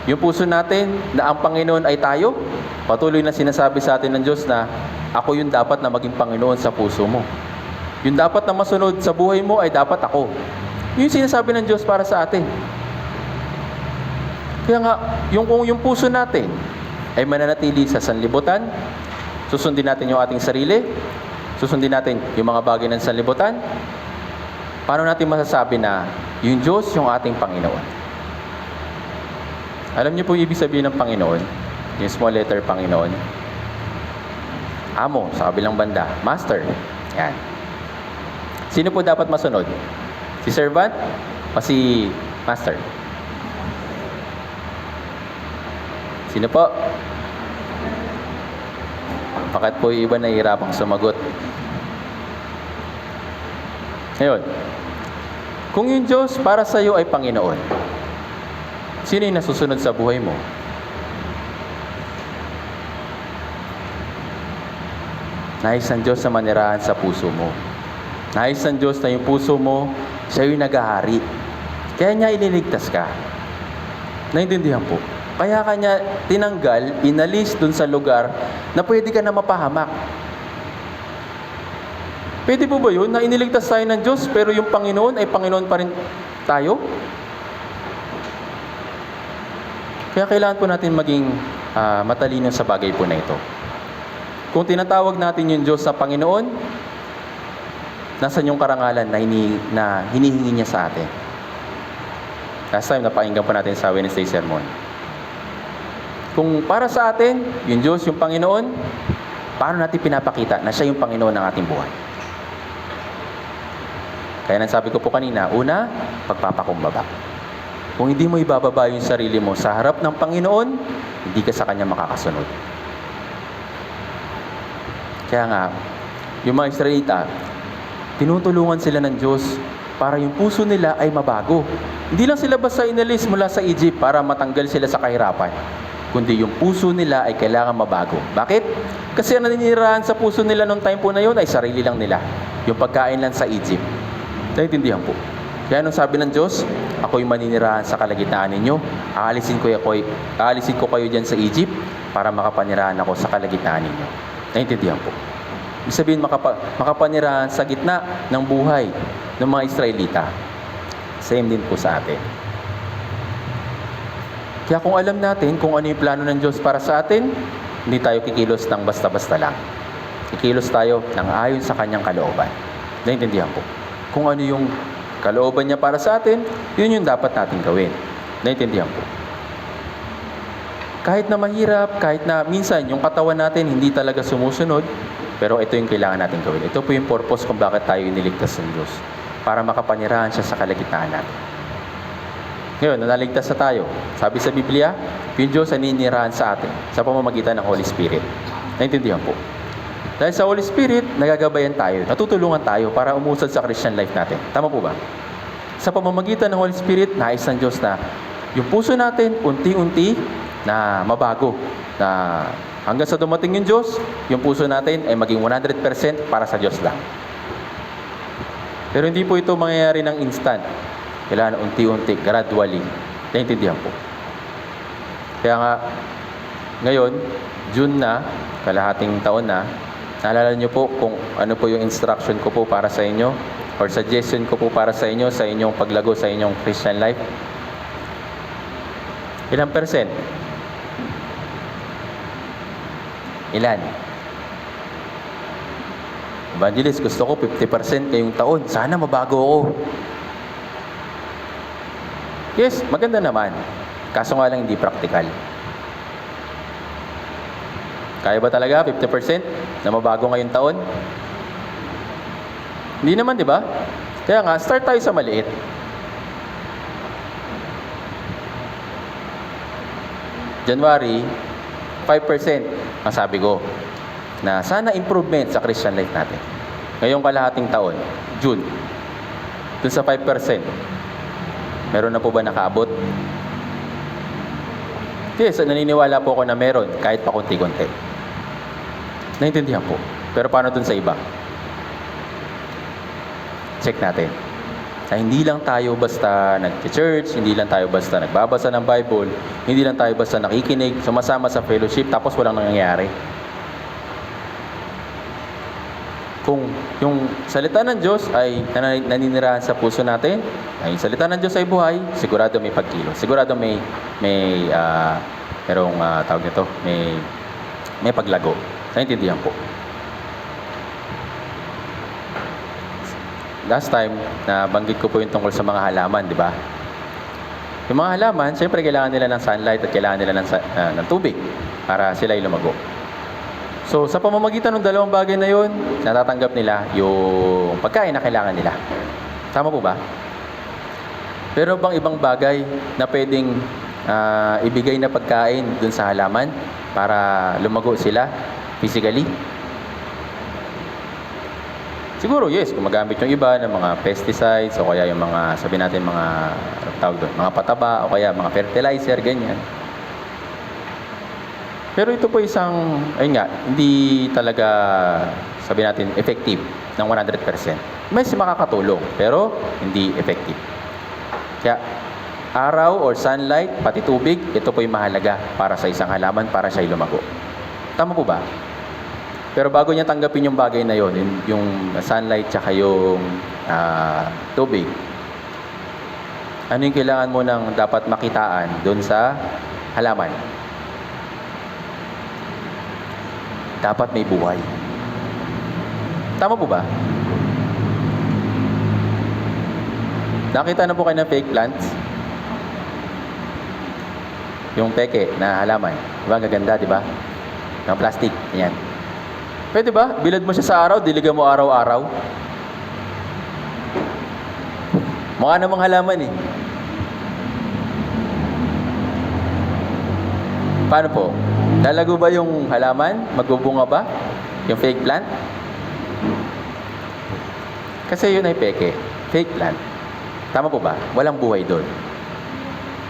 Yung puso natin na ang Panginoon ay tayo, patuloy na sinasabi sa atin ng Diyos na ako yung dapat na maging Panginoon sa puso mo. Yung dapat na masunod sa buhay mo ay dapat ako. Yung sinasabi ng Diyos para sa atin. Kaya nga, kung yung puso natin ay mananatili sa sanlibutan, susundin natin yung ating sarili, susundin natin yung mga bagay ng sanlibutan, paano natin masasabi na yung Diyos yung ating Panginoon? Alam niyo po yung ibig sabihin ng Panginoon? Yung small letter Panginoon. Amo, sa kabilang banda. Master. Yan. Sino po dapat masunod? Si servant o si master? Sino po? Bakit po yung iba nahihirapang sumagot? Ngayon, kung yung Diyos para sa iyo ay Panginoon, sino yung nasusunod sa buhay mo? Nais ng Diyos na manirahan sa puso mo. Nais ng Diyos na yung puso mo, siya yung naghahari. Kaya niya ililigtas ka. Naintindihan po? Kaya kanya tinanggal, inalis dun sa lugar na pwede ka na mapahamak. Pwede po ba yun na iniligtas tayo ng Diyos pero yung Panginoon ay Panginoon pa rin tayo? Kaya kailangan po natin maging matalino sa bagay po na ito. Kung tinatawag natin yung Diyos sa Panginoon, nasan yung karangalan na hinihingi niya sa atin? Last time, napakinggan po natin sa Wednesday sermon. Kung para sa atin, yung Diyos, yung Panginoon, paano natin pinapakita na siya yung Panginoon ng ating buhay? Kaya nang sabi ko po kanina, una, pagpapakumbaba. Kung hindi mo ibababa yung sarili mo sa harap ng Panginoon, hindi ka sa Kanya makakasunod. Kaya nga, yung mga Israelita, tinutulungan sila ng Diyos para yung puso nila ay mabago. Hindi lang sila basta inalis mula sa Egypt para matanggal sila sa kahirapan, kundi yung puso nila ay kailangan mabago. Bakit? Kasi ang naninirahan sa puso nila noong time po na yun ay sarili lang nila. Yung pagkain lang sa Egypt. Naintindihan po. Kaya nung sabi ng Diyos, ako'y maninirahan sa kalagitnaan ninyo, aalisin ko kayo dyan sa Egypt para makapanirahan ako sa kalagitnaan ninyo. Naintindihan po. Ibig sabihin, makapanirahan sa gitna ng buhay ng mga Israelita. Same din po sa atin. Kaya kung alam natin kung ano yung plano ng Diyos para sa atin, hindi tayo kikilos ng basta-basta lang. Kikilos tayo ng ayon sa Kanyang kalooban. Naintindihan po. Kung ano yung kalooban niya para sa atin, yun yung dapat natin gawin. Naintindihan po. Kahit na mahirap, kahit na minsan yung katawan natin hindi talaga sumusunod, pero ito yung kailangan natin gawin. Ito po yung purpose kung bakit tayo iniligtas ng Diyos. Para makapanirahan siya sa kalagitnaan natin. Ngayon, naligtas na tayo. Sabi sa Biblia, yung Diyos ay ninirahan sa atin sa pamamagitan ng Holy Spirit. Naintindihan po. Dahil sa Holy Spirit, nagagabayan tayo, natutulungan tayo para umusad sa Christian life natin. Tama po ba? Sa pamamagitan ng Holy Spirit, nais ng Diyos na yung puso natin, unti-unti na mabago. Na hanggang sa dumating yung Diyos, yung puso natin ay maging 100% para sa Diyos lang. Pero hindi po ito mangyayari ng instant. Kailangan unti-unti, gradually. Naintindihan po. Kaya nga, ngayon, June na, kalahating taon na, naalala niyo po kung ano po yung instruction ko po para sa inyo or suggestion ko po para sa inyo sa inyong paglago sa inyong Christian life? Ilang percent? Ilan? Evangelist, gusto ko 50% kayong taon. Sana mabago ako. Yes, maganda naman. Kaso nga lang hindi practical. Kaya ba talaga 50% na mabago ngayong taon? Hindi naman, di ba? Kaya nga, start tayo sa maliit. January, 5% ang sabi ko na sana improvement sa Christian life natin. Ngayong kalahating taon, June, dun sa 5%, meron na po ba nakaabot? Yes, naniniwala po ako na meron, kahit pa konti-konti. Naintindihan po. Pero paano dun sa iba? Check natin. Na hindi lang tayo basta nag-church, hindi lang tayo basta nagbabasa ng Bible, hindi lang tayo basta nakikinig, sumasama sa fellowship, tapos walang nangyayari. Kung yung salita ng Diyos ay naninirahan sa puso natin, ay yung salita ng Diyos ay buhay, sigurado may pagkilos. Sigurado merong tawag nito, may paglago. Naintindihan po. Last time, nabanggit ko po yung tungkol sa mga halaman, di ba? Yung mga halaman, siyempre kailangan nila ng sunlight at kailangan nila ng tubig para sila ay lumago. So, sa pamamagitan ng dalawang bagay na yun, natatanggap nila yung pagkain na kailangan nila. Tama po ba? Pero bang ibang bagay na pwedeng ibigay na pagkain dun sa halaman para lumago sila physically? Siguro, yes, kung magamit yung iba ng mga pesticides o kaya yung mga, sabi natin, mga tawag doon, mga pataba o kaya mga fertilizer, ganyan. Pero ito po isang, ayun nga, hindi talaga, sabi natin, effective ng 100%. Mas makakatulong, pero hindi effective. Kaya, araw or sunlight, pati tubig, ito po yung mahalaga para sa isang halaman, para siya lumago. Tama po ba? Pero bago niya tanggapin yung bagay na yon, yung sunlight tsaka yung tubig, ano yung kailangan mo nang dapat makitaan doon sa halaman? Dapat may buhay. Tama po ba? Nakita na po kayo ng fake plants? Yung peke na halaman. Diba? Gaganda, diba? Ng plastic. Yan. Pwede ba? Bilad mo siya sa araw, diligan mo araw-araw. Mukha namang halaman eh. Paano po? Lalago ba yung halaman? Magbubunga ba? Yung fake plant? Kasi yun ay peke. Fake plant. Tama po ba? Walang buhay doon.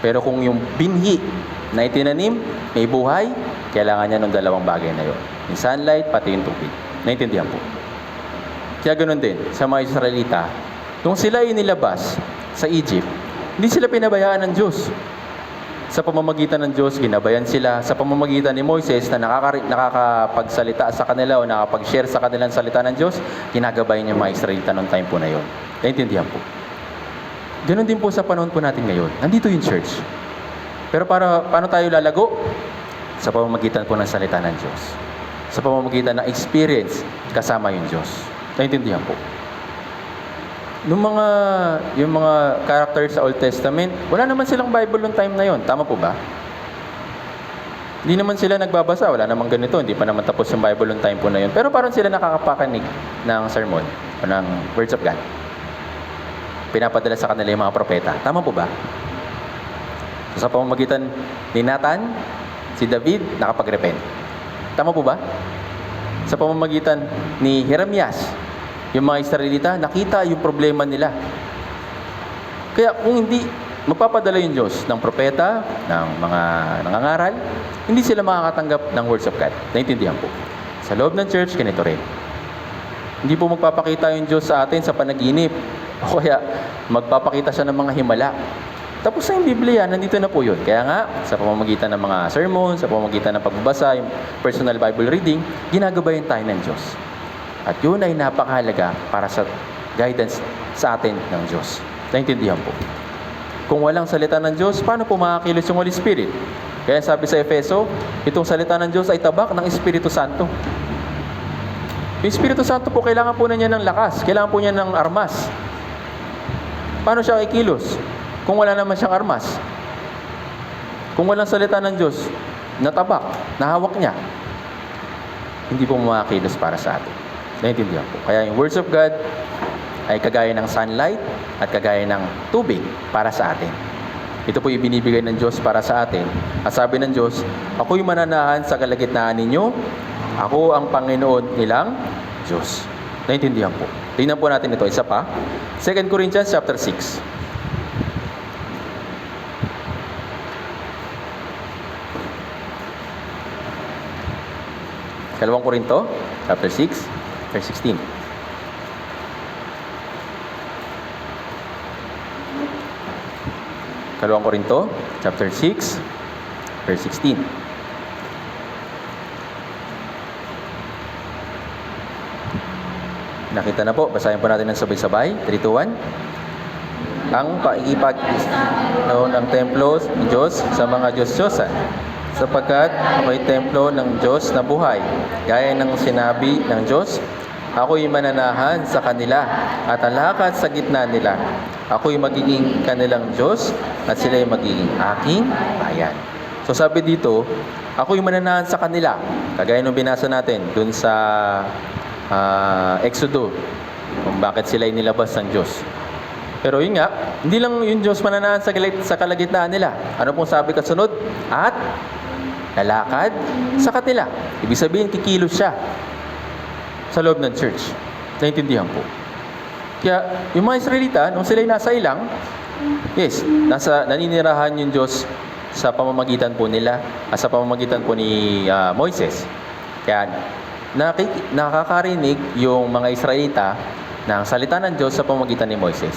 Pero kung yung binhi na itinanim, may buhay, kailangan niya ng dalawang bagay na yun. Yung sunlight, pati yung tubig. Naintindihan po. Kaya ganoon din, sa mga Israelita, nung sila ay nilabas sa Egypt, hindi sila pinabayaan ng Diyos. Sa pamamagitan ng Diyos, ginabayan sila. Sa pamamagitan ni Moises na nakakapagsalita sa kanila o nakapag-share sa kanilang salita ng Diyos, ginagabayan niya mga Israelita noong time po na yun. Naintindihan po. Ganoon din po sa panahon po natin ngayon. Nandito yung church. Pero paano tayo lalago? Sa pamamagitan po ng salita ng Diyos. Sa pamamagitan ng experience kasama yung Diyos. Naintindihan po. Yung mga characters sa Old Testament, wala naman silang Bible noong time na yon. Tama po ba? Hindi naman sila nagbabasa. Wala naman ganito. Hindi pa naman tapos yung Bible noong time po na yon. Pero parang sila nakakapakinig ng sermon o ng words of God. Pinapadala sa kanila yung mga propeta. Tama po ba? So, sa pamamagitan ni Nathan, si David, nakapag-repent. Tama po ba? Sa pamamagitan ni Jeremias, yung mga Israelita, nakita yung problema nila. Kaya kung hindi magpapadala yung Diyos ng propeta, ng mga nangangaral, hindi sila makakatanggap ng words of God. Naintindihan po. Sa loob ng church, ganito rin. Hindi po magpapakita yung Diyos sa atin sa panaginip. O kaya magpapakita siya ng mga himala. Tapos na yung Biblia, nandito na po yun. Kaya nga, sa pamamagitan ng mga sermon, sa pamamagitan ng pagbabasa, yung personal Bible reading, ginagabayan tayo ng Diyos. At yun ay napakahalaga para sa guidance sa atin ng Diyos. Naintindihan po. Kung walang salita ng Diyos, paano po makakilos yung Holy Spirit? Kaya sabi sa Efeso, itong salita ng Diyos ay tabak ng Espiritu Santo. Yung Espiritu Santo po, kailangan po na niya ng lakas. Kailangan po niya ng armas. Paano siya kikilos kung wala naman siyang armas? Kung walang salita ng Diyos, natabak, nahawak niya, hindi po makakilos para sa atin. Naintindihan po. Kaya yung words of God ay kagaya ng sunlight at kagaya ng tubig para sa atin. Ito po yung binibigay ng Diyos para sa atin. At sabi ng Diyos, ako'y mananahan sa kalagitnaan ninyo, ako ang Panginoon nilang Diyos. Naintindihan po. Tingnan po natin ito. Isa pa. 2 Corinthians chapter 6. Kalawang Korinto, chapter 6, verse 16. Kalawang Korinto, chapter 6, verse 16. Nakita na po, basahin po natin ng sabay-sabay. 3, 2, 1. Ang paikipag ng templo ng Diyos sa mga Diyos-Diyosan, sapagkat ako'y templo ng Diyos na buhay. Gaya ng sinabi ng Diyos, ako'y mananahan sa kanila at alakad sa gitna nila. Ako'y magiging kanilang Diyos at sila'y magiging aking bayan. So sabi dito, ako'y mananahan sa kanila. Kagaya nung binasa natin dun sa Exodo, kung bakit sila'y nilabas ng Diyos. Pero yun nga, hindi lang yung Diyos mananahan sa kalagitnaan nila. Ano pong sabi kasunod? At lalakad sa kanila. Ibig sabihin, kikilos siya sa loob ng church. Naintindihan po. Kaya, yung mga Israelita, nung sila'y nasa ilang, yes, naninirahan yung Diyos sa pamamagitan po nila, sa pamamagitan po ni Moises. Kaya, nakakarinig yung mga Israelita ng salita ng Diyos sa pamamagitan ni Moises.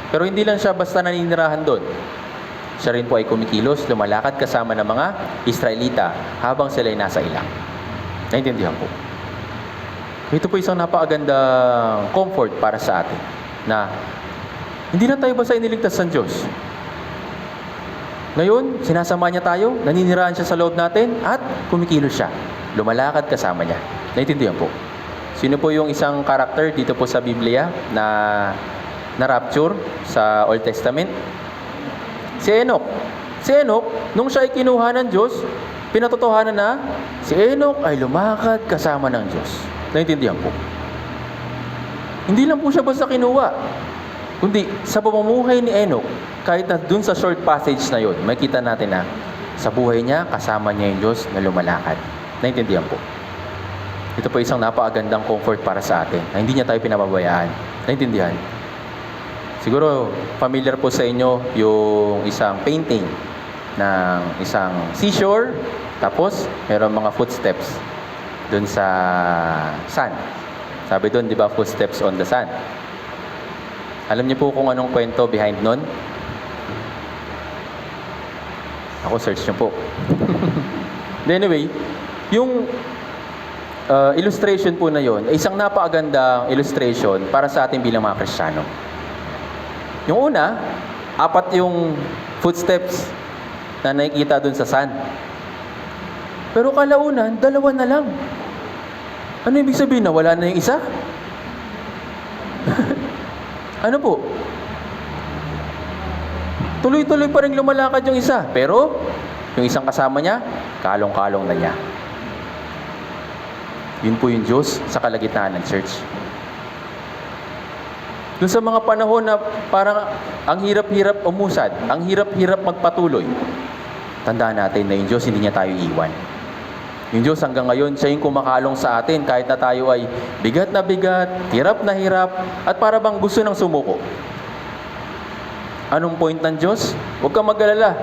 Pero hindi lang siya basta naninirahan doon. Siya rin po ay kumikilos, lumalakad kasama ng mga Israelita habang sila ay nasa ilang. Naintindihan po. Ito po isang napakagandang comfort para sa atin na hindi lang tayo basta iniligtas ng Diyos. Ngayon, sinasama niya tayo, naninirahan siya sa loob natin at kumikilos siya. Lumalakad kasama niya. Naintindihan po. Sino po yung isang karakter dito po sa Biblia na rapture sa Old Testament? Si Enoch. Si Enoch, nung siya ay kinuha ng Diyos, pinatotohanan na si Enoch ay lumakad kasama ng Diyos. Naintindihan po. Hindi lang po siya basta kinuha, kundi sa pamumuhay ni Enoch, kahit na dun sa short passage na yun, makita natin na sa buhay niya, kasama niya yung Diyos na lumalakad. Naintindihan po. Ito po isang napakagandang comfort para sa atin na hindi niya tayo pinababayaan. Naintindihan? Siguro, familiar po sa inyo yung isang painting ng isang seashore, tapos meron mga footsteps dun sa sand. Sabi dun, di ba, footsteps on the sand. Alam niyo po kung anong kwento behind nun? Ako, search niyo po. Anyway, yung illustration po na yon ay isang napakagandang illustration para sa ating bilang mga Kristiyano. Yung una, 4 yung footsteps na nakikita dun sa sand. Pero kalaunan, 2 na lang. Ano ibig sabihin na wala na yung isa? Ano po? Tuloy-tuloy pa rin lumalakad yung isa. Pero, yung isang kasama niya, kalong-kalong na niya. Yun po yung Diyos sa kalagitnaan ng church. Doon sa mga panahon na parang ang hirap-hirap umusad, ang hirap-hirap magpatuloy, tandaan natin na yung Diyos hindi niya tayo iwan. Yung Diyos hanggang ngayon, siya yung kumakalong sa atin kahit na tayo ay bigat na bigat, hirap na hirap, at para bang gusto ng sumuko. Anong point ng Diyos? Huwag kang mag-alala.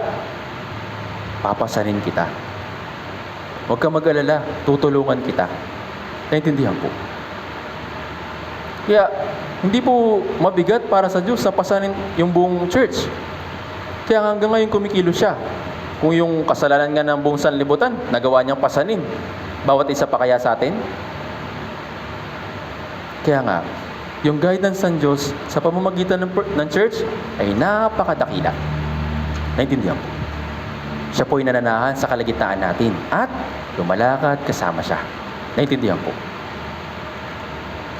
Papasanin kita. Huwag kang mag-alala. Tutulungan kita. Naintindihan po. Kaya, hindi po mabigat para sa Diyos na pasanin yung buong church. Kaya hanggang ngayon kumikilos siya. Kung yung kasalanan nga ng buong sanlibutan, nagawa niyang pasanin. Bawat isa pa kaya sa atin? Kaya nga, yung guidance ng Diyos sa pamamagitan ng church ay napakadakila. Naintindihan po. Siya po'y nananahan sa kalagitnaan natin at lumalakad kasama siya. Naintindihan po.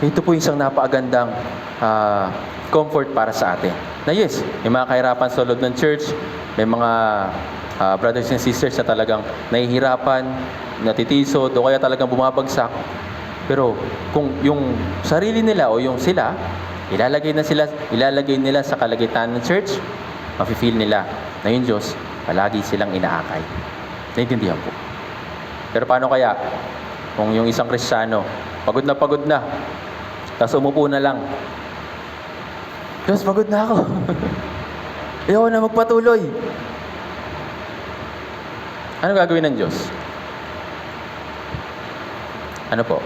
Ito po isang napakagandang comfort para sa atin. Na yes, may mga kahirapan sa loob ng church, may mga brothers and sisters na talagang nahihirapan, natitisod, o kaya talagang bumabagsak. Pero kung yung sarili nila o yung sila, ilalagay nila sa kalagitnaan ng church, mafe-feel nila na yung Diyos, palagi silang inaakay. Naintindihan po. Pero paano kaya kung yung isang Kristiyano, pagod na, tapos umupo na lang. Diyos, pagod na ako. Ayaw na magpatuloy. Ano gagawin ng Diyos? Ano po?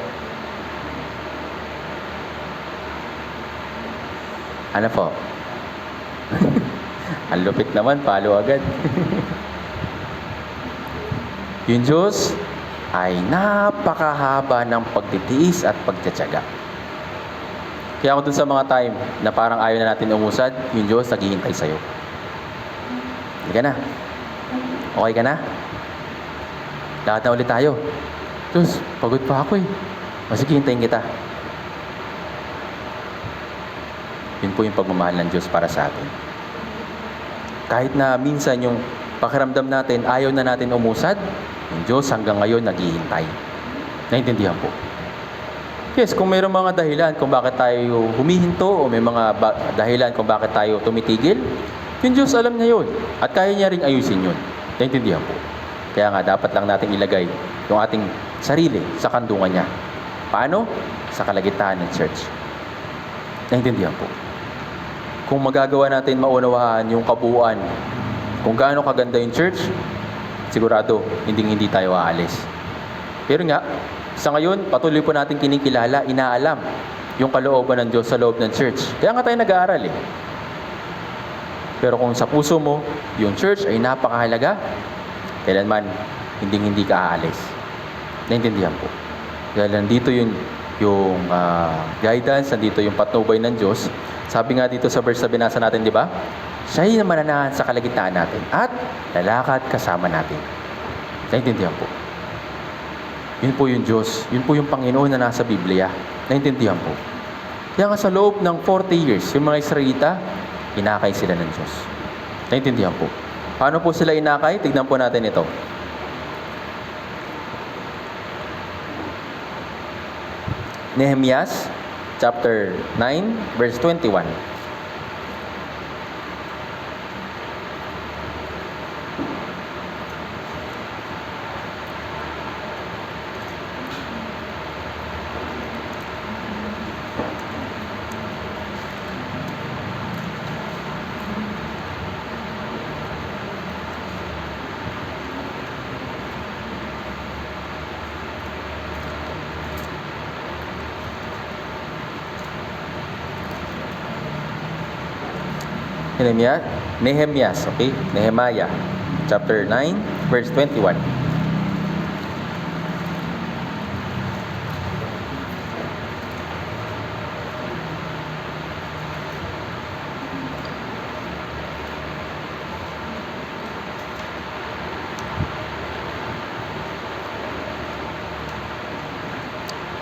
Ano po? Ang lupit naman, palo agad. Yung Diyos ay napakahaba ng pagtitiis at pagtsatsaga. Kaya ako dun sa mga time na parang ayaw na natin umusad, yung Diyos naghihintay sa'yo. Hindi ka na. Okay ka na? Lahat na ulit tayo. Diyos, pagod pa ako eh. Sige, hintayin kita. Yun po yung pagmamahal ng Diyos para sa atin. Kahit na minsan yung pakiramdam natin, ayaw na natin umusad, yung Diyos hanggang ngayon naghihintay. Naintindihan po. Yes, kung mayroong mga dahilan kung bakit tayo humihinto o may mga dahilan kung bakit tayo tumitigil, yung Diyos alam niya yun. At kaya niya ring ayusin yun. Naintindihan po. Kaya nga, dapat lang natin ilagay yung ating sarili sa kandungan niya. Paano? Sa kalagitnaan ng church. Naintindihan po. Kung magagawa natin maunawaan yung kabuuan, kung gaano kaganda yung church, sigurado, hindi tayo aalis. Pero nga, sa ngayon, patuloy po natin kinikilala, inaalam yung kalooban ng Diyos sa loob ng church. Kaya nga tayo nag-aaral eh. Pero kung sa puso mo, yung church ay napakahalaga, kailanman, hindi ka aalis. Naintindihan po. Dahil nandito yung guidance, nandito yung patnubay ng Diyos. Sabi nga dito sa verse na binasa natin, di ba? Siya'y mananahan sa kalagitnaan natin at lalakad kasama natin. Naintindihan po. Yun po yung Diyos. Yun po yung Panginoon na nasa Biblia. Naintindihan po. Kaya nga sa loob ng 40 years, yung mga Israelita, inakay sila ng Diyos. Naintindihan po. Paano po sila inakay? Tignan po natin ito. Nehemias chapter 9 verse 21. Nehemias, okay? Nehemiah, chapter 9, verse 21.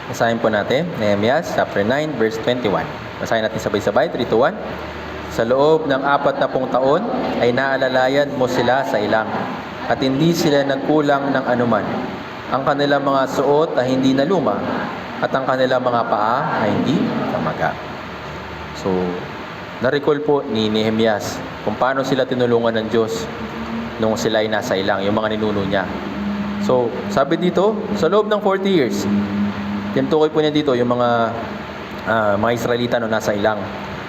Basahin po natin, Nehemias, chapter 9, verse 21. Basahin natin sabay-sabay, 3, 2, 1. Sa loob ng 40 taon ay naalalayan mo sila sa ilang at hindi sila nagkulang ng anuman. Ang kanilang mga suot ay hindi naluma at ang kanilang mga paa ay hindi namaga. So, na-recall po ni Nehemias kung paano sila tinulungan ng Diyos nung sila ay nasa ilang, yung mga ninuno niya. So, sabi dito, sa loob ng 40 years, tinutukoy po niya dito yung mga Israelita no nasa ilang.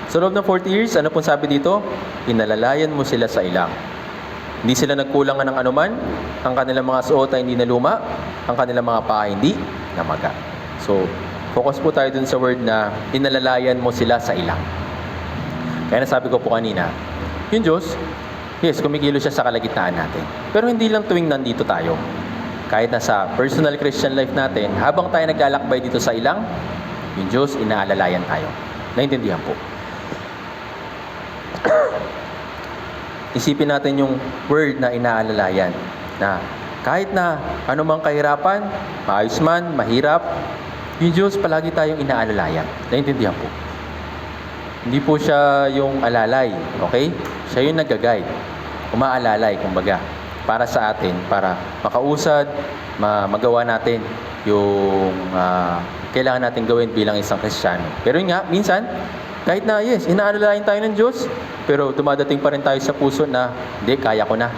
Sa loob ng 40 years, ano pong sabi dito? Inalalayan mo sila sa ilang. Hindi sila nagkulangan ng anuman, ang kanilang mga suot ay hindi naluma, ang kanilang mga paa hindi namaga. So, focus po tayo dun sa word na inalalayan mo sila sa ilang. Kaya nasabi ko po kanina, yung Diyos, yes, kumikilos siya sa kalagitnaan natin. Pero hindi lang tuwing nandito tayo. Kahit na sa personal Christian life natin, habang tayo naglalakbay dito sa ilang, yung Diyos, inaalalayan tayo. Naintindihan po. Isipin natin yung word na inaalalayan. Na kahit na anumang kahirapan, maayos man, mahirap, yung Diyos palagi tayong inaalalayan. Naintindihan po. Hindi po siya yung alalay, okay? Siya yung nag-guide. Umaalalay, kumbaga, para sa atin, para makausad, magawa natin yung kailangan natin gawin bilang isang Kristiyano. Pero yun nga, minsan, kahit na, yes, inaalalayan tayo ng Diyos, pero dumadating pa rin tayo sa puso na, hindi, kaya ko na.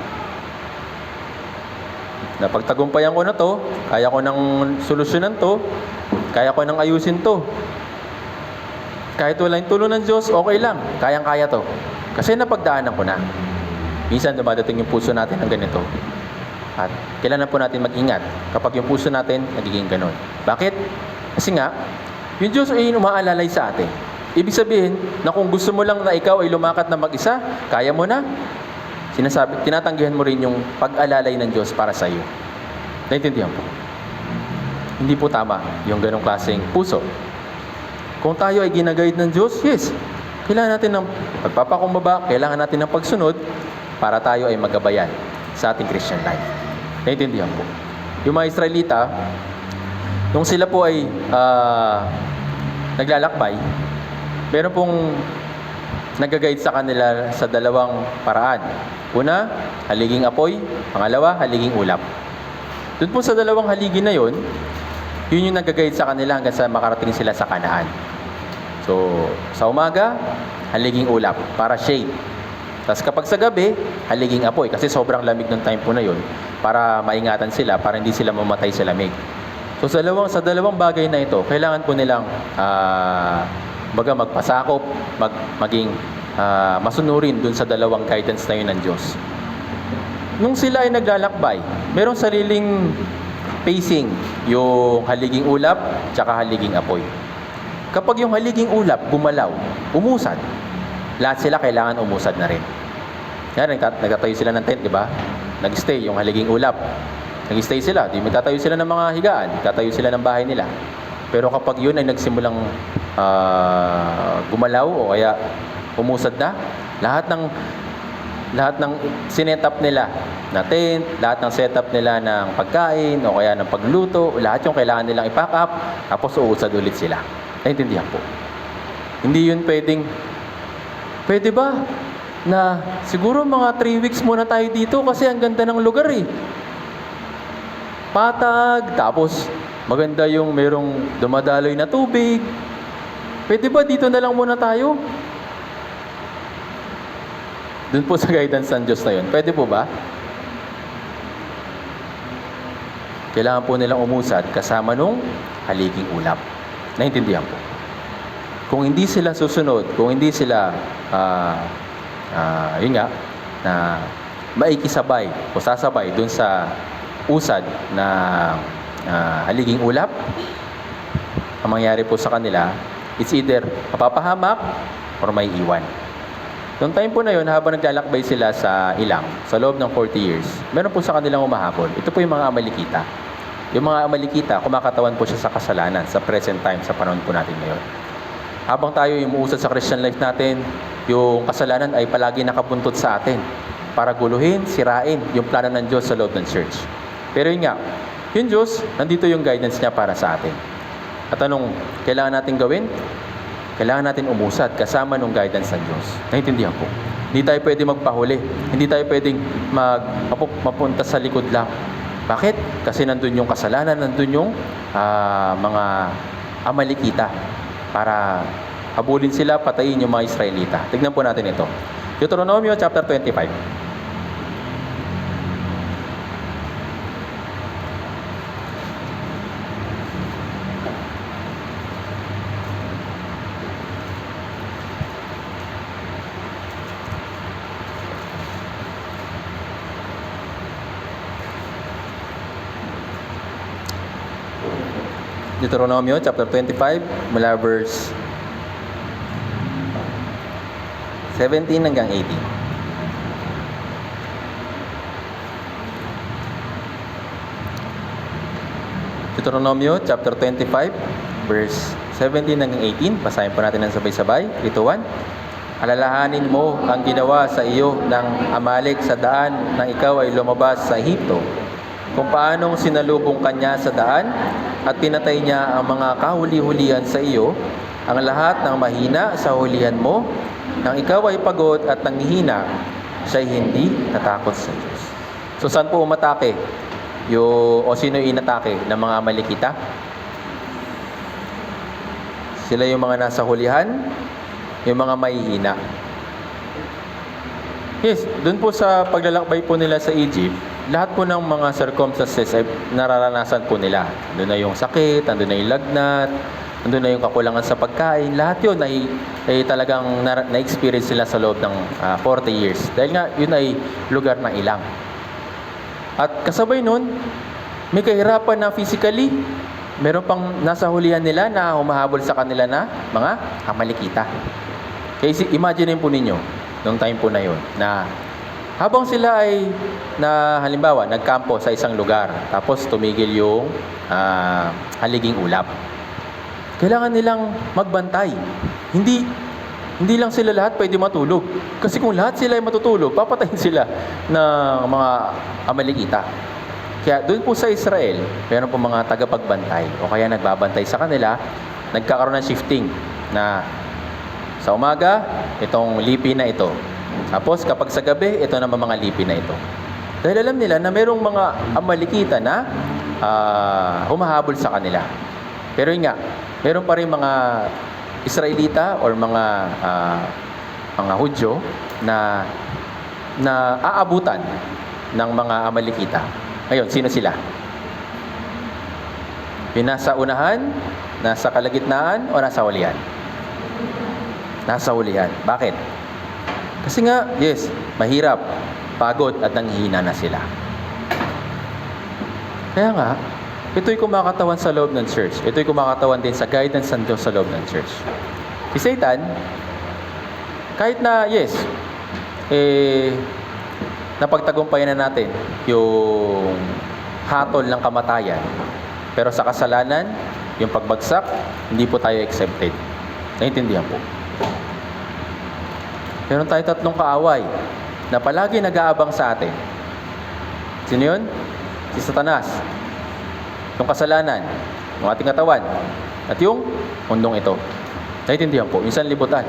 Napagtagumpayan ko na to, kaya ko ng solusyonan to, kaya ko ng ayusin to. Kahit wala yung tulong ng Diyos, okay lang, kayang-kaya to. Kasi napagdaanan ko na. Minsan dumadating yung puso natin ng ganito. At kailangan po natin mag-ingat kapag yung puso natin nagiging ganon. Bakit? Kasi nga, yung Diyos ay umaalalay sa atin. Ibig sabihin na kung gusto mo lang na ikaw ay lumakad na mag-isa, kaya mo na. Tinatanggihan mo rin yung pag-alalay ng Diyos para sa iyo. Naintindihan po? Hindi po tama yung ganong klaseng puso. Kung tayo ay ginaguide ng Diyos, yes, kailangan natin ng pagpapakumbaba, kailangan natin ng pagsunod para tayo ay magabayan sa ating Christian life. Naintindihan po? Yung mga Israelita, nung sila po ay naglalakbay, meron pong nag-guide sa kanila sa dalawang paraan. Una, haliging apoy. Pangalawa, haliging ulap. Doon po sa dalawang haligi na yun yung nag-guide sa kanila hanggang sa makarating sila sa Kanaan. So, sa umaga, haliging ulap para shade. Tapos kapag sa gabi, haliging apoy kasi sobrang lamig ng time po na yun para maingatan sila, para hindi sila mamatay sa lamig. So sa dalawang bagay na ito, kailangan po nilang magpasakop, maging masunurin dun sa dalawang guidance na yun ng Diyos. Nung sila ay naglalakbay, merong sariling pacing, yung haliging ulap, tsaka haliging apoy. Kapag yung haliging ulap gumalaw, umusad, lahat sila kailangan umusad na rin. Yan, nagtatayo sila ng tent, di ba? Nag-stay yung haliging ulap. Nag-stay sila, di magtatayo sila ng mga higaan, tatayo sila ng bahay nila. Pero kapag yun ay nagsimulang gumalaw o kaya umusad na, lahat ng sinet-up nila na tent, lahat ng setup nila ng pagkain o kaya ng pagluto, lahat yung kailangan nilang i-pack up, tapos uusad ulit sila. Naintindihan po? Hindi yun pwede ba na siguro mga 3 weeks muna tayo dito kasi ang ganda ng lugar eh. Patag, tapos maganda yung merong dumadaloy na tubig. Pwede ba dito na lang muna tayo? Doon po sa guidance ng Diyos na yun. Pwede po ba? Kailangan po nilang umusad kasama nung haliging ulap. Naintindihan po. Kung hindi sila susunod, kung hindi sila yun nga, na maikisabay o sasabay doon sa usad na haliging ulap, ang mangyari po sa kanila, it's either mapapahamak or may iwan. Noong time po na yun, habang naglalakbay sila sa ilang, sa loob ng 40 years, meron po sa kanilang umahabol. Ito po yung mga Amalekita. Yung mga Amalekita, kumakatawan po siya sa kasalanan, sa present time, sa panahon po natin ngayon. Habang tayo yung umuusad sa Christian life natin, yung kasalanan ay palagi nakabuntot sa atin para guluhin, sirain yung plano ng Diyos sa loob ng church. Pero yun nga, yung Diyos, nandito yung guidance niya para sa atin. At anong kailangan natin gawin? Kailangan natin umusad kasama ng guidance ng Diyos. Naintindihan po. Hindi tayo pwede magpahuli. Hindi tayo pwedeng mapunta sa likod lang. Bakit? Kasi nandun yung kasalanan, nandun yung mga Amalekita para habulin sila, patayin yung mga Israelita. Tignan po natin ito. Deuteronomio chapter 25. Deuteronomio chapter 25 mula verse 17 hanggang 18. Deuteronomio chapter 25 verse 17 hanggang 18. Basahin po natin ng sabay-sabay. 3, 2, 1. Alalahanin mo ang ginawa sa iyo ng Amalek sa daan nang ikaw ay lumabas sa Ehipto, kung paanong sinalubong kanya sa daan at pinatay niya ang mga kahuli-hulihan sa iyo, ang lahat ng mahina sa hulihan mo, nang ikaw ay pagod at nanghihina, siya'y hindi natakot sa Diyos. So saan po umatake? O sino inatake ng mga Amalekita? Sila yung mga nasa hulihan, yung mga mahihina. Yes, doon po sa paglalakbay po nila sa Egypt, lahat po ng mga circumstances ay nararanasan po nila. Doon na yung sakit, andun na yung lagnat, andun na yung kakulangan sa pagkain. Lahat yun ay talagang na-experience sila sa loob ng 40 years. Dahil nga, yun ay lugar ng ilang. At kasabay nun, may kahirapan na physically. Meron pang nasa hulihan nila na humahabol sa kanila na mga Amalekita. Kaya imagine po ninyo, noong time po na yon, na habang sila ay, na halimbawa, nagkampo sa isang lugar, tapos tumigil yung haliging ulap. Kailangan nilang magbantay. Hindi lang sila lahat pwede matulog. Kasi kung lahat sila ay matutulog, papatayin sila ng mga Amalekita. Kaya doon po sa Israel, meron po mga tagapagbantay o kaya nagbabantay sa kanila, nagkakaroon ng shifting na sa umaga, itong lipi na ito. Tapos kapag sa gabi, ito naman mga lipi na ito. Dahil alam nila na merong mga Amalekita na humahabol sa kanila. Pero yun nga, meron pa rin mga Israelita or mga Hudyo na aabutan ng mga Amalekita. Ngayon, sino sila? Yung nasa unahan, nasa kalagitnaan, o nasa hulihan? Nasa hulihan. Bakit? Kasi nga, yes, mahirap, pagod, at nanghihina na sila. Kaya nga, ito'y kumakatawan sa loob ng church. Ito'y kumakatawan din sa guidance ng Diyos sa loob ng church. Si Satan, kahit na, yes, napagtagumpayan na natin yung hatol ng kamatayan. Pero sa kasalanan, yung pagbagsak, hindi po tayo exempted. Naintindihan po. Meron tayo tatlong kaaway na palagi nag-aabang sa atin. Sino yun? Si Satanas. Yung kasalanan, yung ating katawan, at yung mundong ito. Naintindihan po, yung sanlibutan.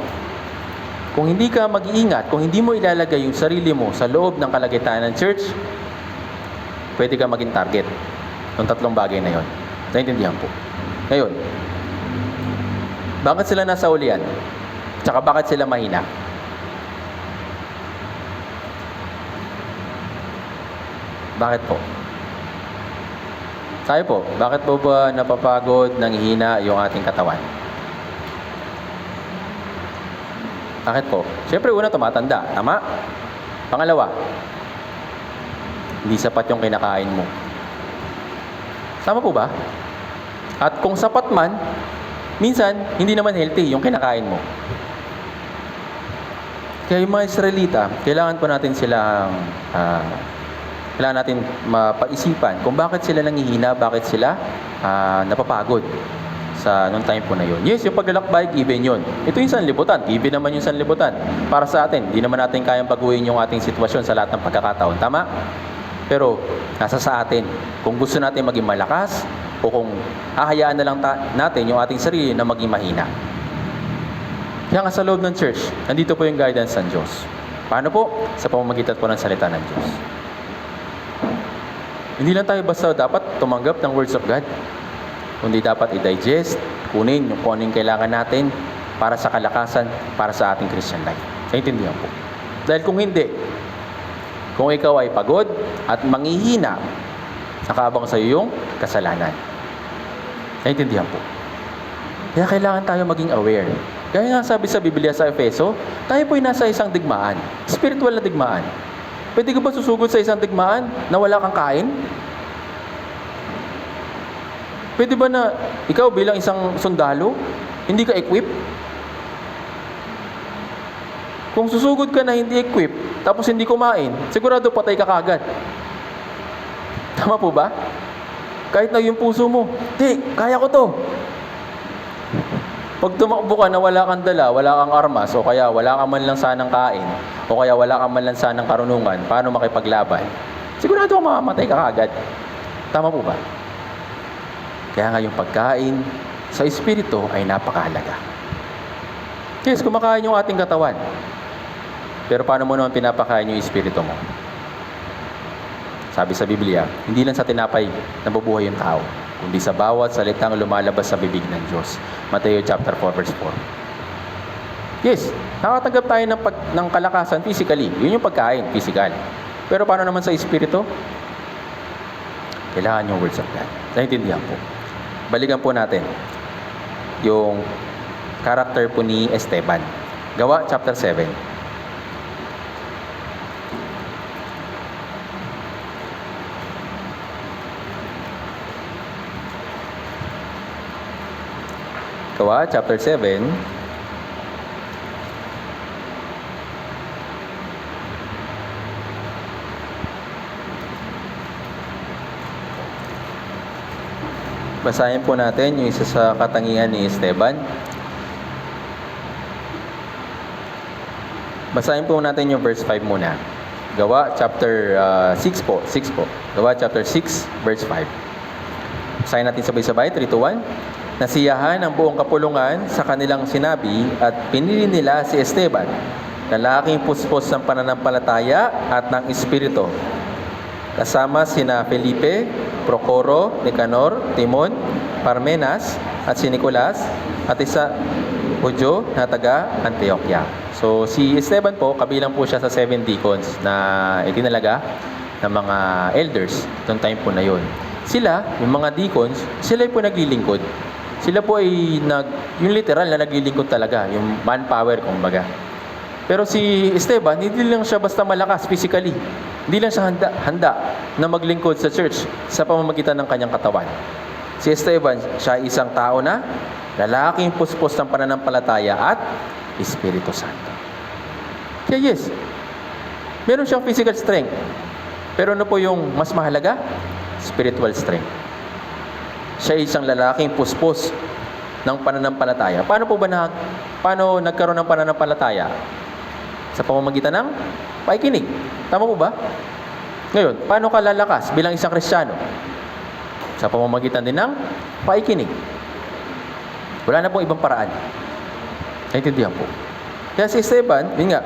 Kung hindi ka mag-iingat, kung hindi mo ilalagay yung sarili mo sa loob ng kalagitnaan ng church, pwede ka maging target ng tatlong bagay na yon. Naintindihan po. Ngayon, bakit sila nasa ulian? Tsaka bakit sila mahina? Bakit po? Tayo po, bakit po ba napapagod, nanghihina yung ating katawan? Bakit po? Siyempre, una, tumatanda. Tama? Pangalawa, hindi sapat yung kinakain mo. Tama po ba? At kung sapat man, minsan, hindi naman healthy yung kinakain mo. Kaya yung mga Israelita, kailangan po natin silang kailangan natin mapaisipan kung bakit sila nanghihina, bakit sila napapagod sa nung time po na yun. Yes, yung paglalakbay, given yun. Ito yung sanlibutan. Given naman yung sanlibutan. Para sa atin, hindi naman natin kayang baguhin yung ating sitwasyon sa lahat ng pagkakataon. Tama? Pero, nasa sa atin. Kung gusto natin maging malakas, o kung hahayaan na lang natin yung ating sarili na maging mahina. Kaya nga sa loob ng church, nandito po yung guidance ng Diyos. Paano po? Sa pamamagitan po ng salita ng Diyos. Hindi lang tayo basta dapat tumanggap ng words of God. Kundi dapat i-digest, kunin yung kung ano yung kailangan natin para sa kalakasan, para sa ating Christian life. Naintindihan po. Dahil kung hindi, kung ikaw ay pagod at manghihina, nakaabang sa iyo yung kasalanan. Naintindihan po. Kaya kailangan tayo maging aware. Gaya nga sabi sa Biblia sa Efeso, tayo po'y nasa isang digmaan. Spiritual na digmaan. Pwede ka ba susugod sa isang digmaan na wala kang kain? Pwede ba na ikaw bilang isang sundalo, hindi ka equip? Kung susugod ka na hindi equip, tapos hindi kumain, sigurado patay ka kagad. Tama po ba? Kahit na yung puso mo, kaya ko to. Pag tumakbo ka na wala kang dala, wala kang armas, o kaya wala kang man lang sanang kain, o kaya wala kang man lang sanang karunungan, paano makipaglaban? Sigurado ka mamamatay ka kagad. Tama po ba? Kaya nga yung pagkain sa Espiritu ay napakahalaga. Yes, kumakain yung ating katawan. Pero paano mo naman pinapakain yung Espiritu mo? Sabi sa Biblia, hindi lang sa tinapay nabubuhay yung tao, kundi sa bawat salitang lumalabas sa bibig ng Diyos. Mateo chapter 4 verse 4. Yes, nakatanggap tayo ng kalakasan physically. Yun yung pagkain, physical. Pero paano naman sa Espiritu? Kailangan yung words of God. Naintindihan po. Balikan po natin yung character po ni Esteban. Gawa chapter 7. Gawa, chapter 7. Basahin po natin yung isa sa katangian ni Esteban. Basahin po natin yung verse 5 muna. Gawa chapter 6 po. Gawa chapter 6, verse 5. Basahin natin sabay-sabay, 3, 2, 1. Nasiyahan ang buong kapulungan sa kanilang sinabi at pinili nila si Esteban, lalaking puspos ng pananampalataya at ng Espiritu. Kasama sina Felipe, Procoro, Nicanor, Timon, Parmenas, at si Nicolas, at isa Hudyo na taga Antioquia. So, si Esteban po, kabilang po siya sa 7 deacons na itinalaga ng mga elders noong time po na yon. Sila, yung mga deacons, sila po naglilingkod. Sila po ay yung literal na naglilingkod talaga, yung manpower, kumbaga. Pero si Esteban, hindi lang siya basta malakas physically. Hindi lang siya handa na maglingkod sa church sa pamamagitan ng kanyang katawan. Si Esteban, siya isang tao na lalaking puspos ng pananampalataya at Espiritu Santo. Kaya yes, meron siyang physical strength. Pero ano po yung mas mahalaga? Spiritual strength. Siya isang lalaking puspos ng pananampalataya. Paano nagkaroon ng pananampalataya? Sa pamamagitan ng pakikinig. Tama po ba? Ngayon, paano ka lalakas bilang isang Kristiyano? Sa pamamagitan din ng pakikinig. Wala na pong ibang paraan. Naintindihan po. Kaya si Esteban, yun nga,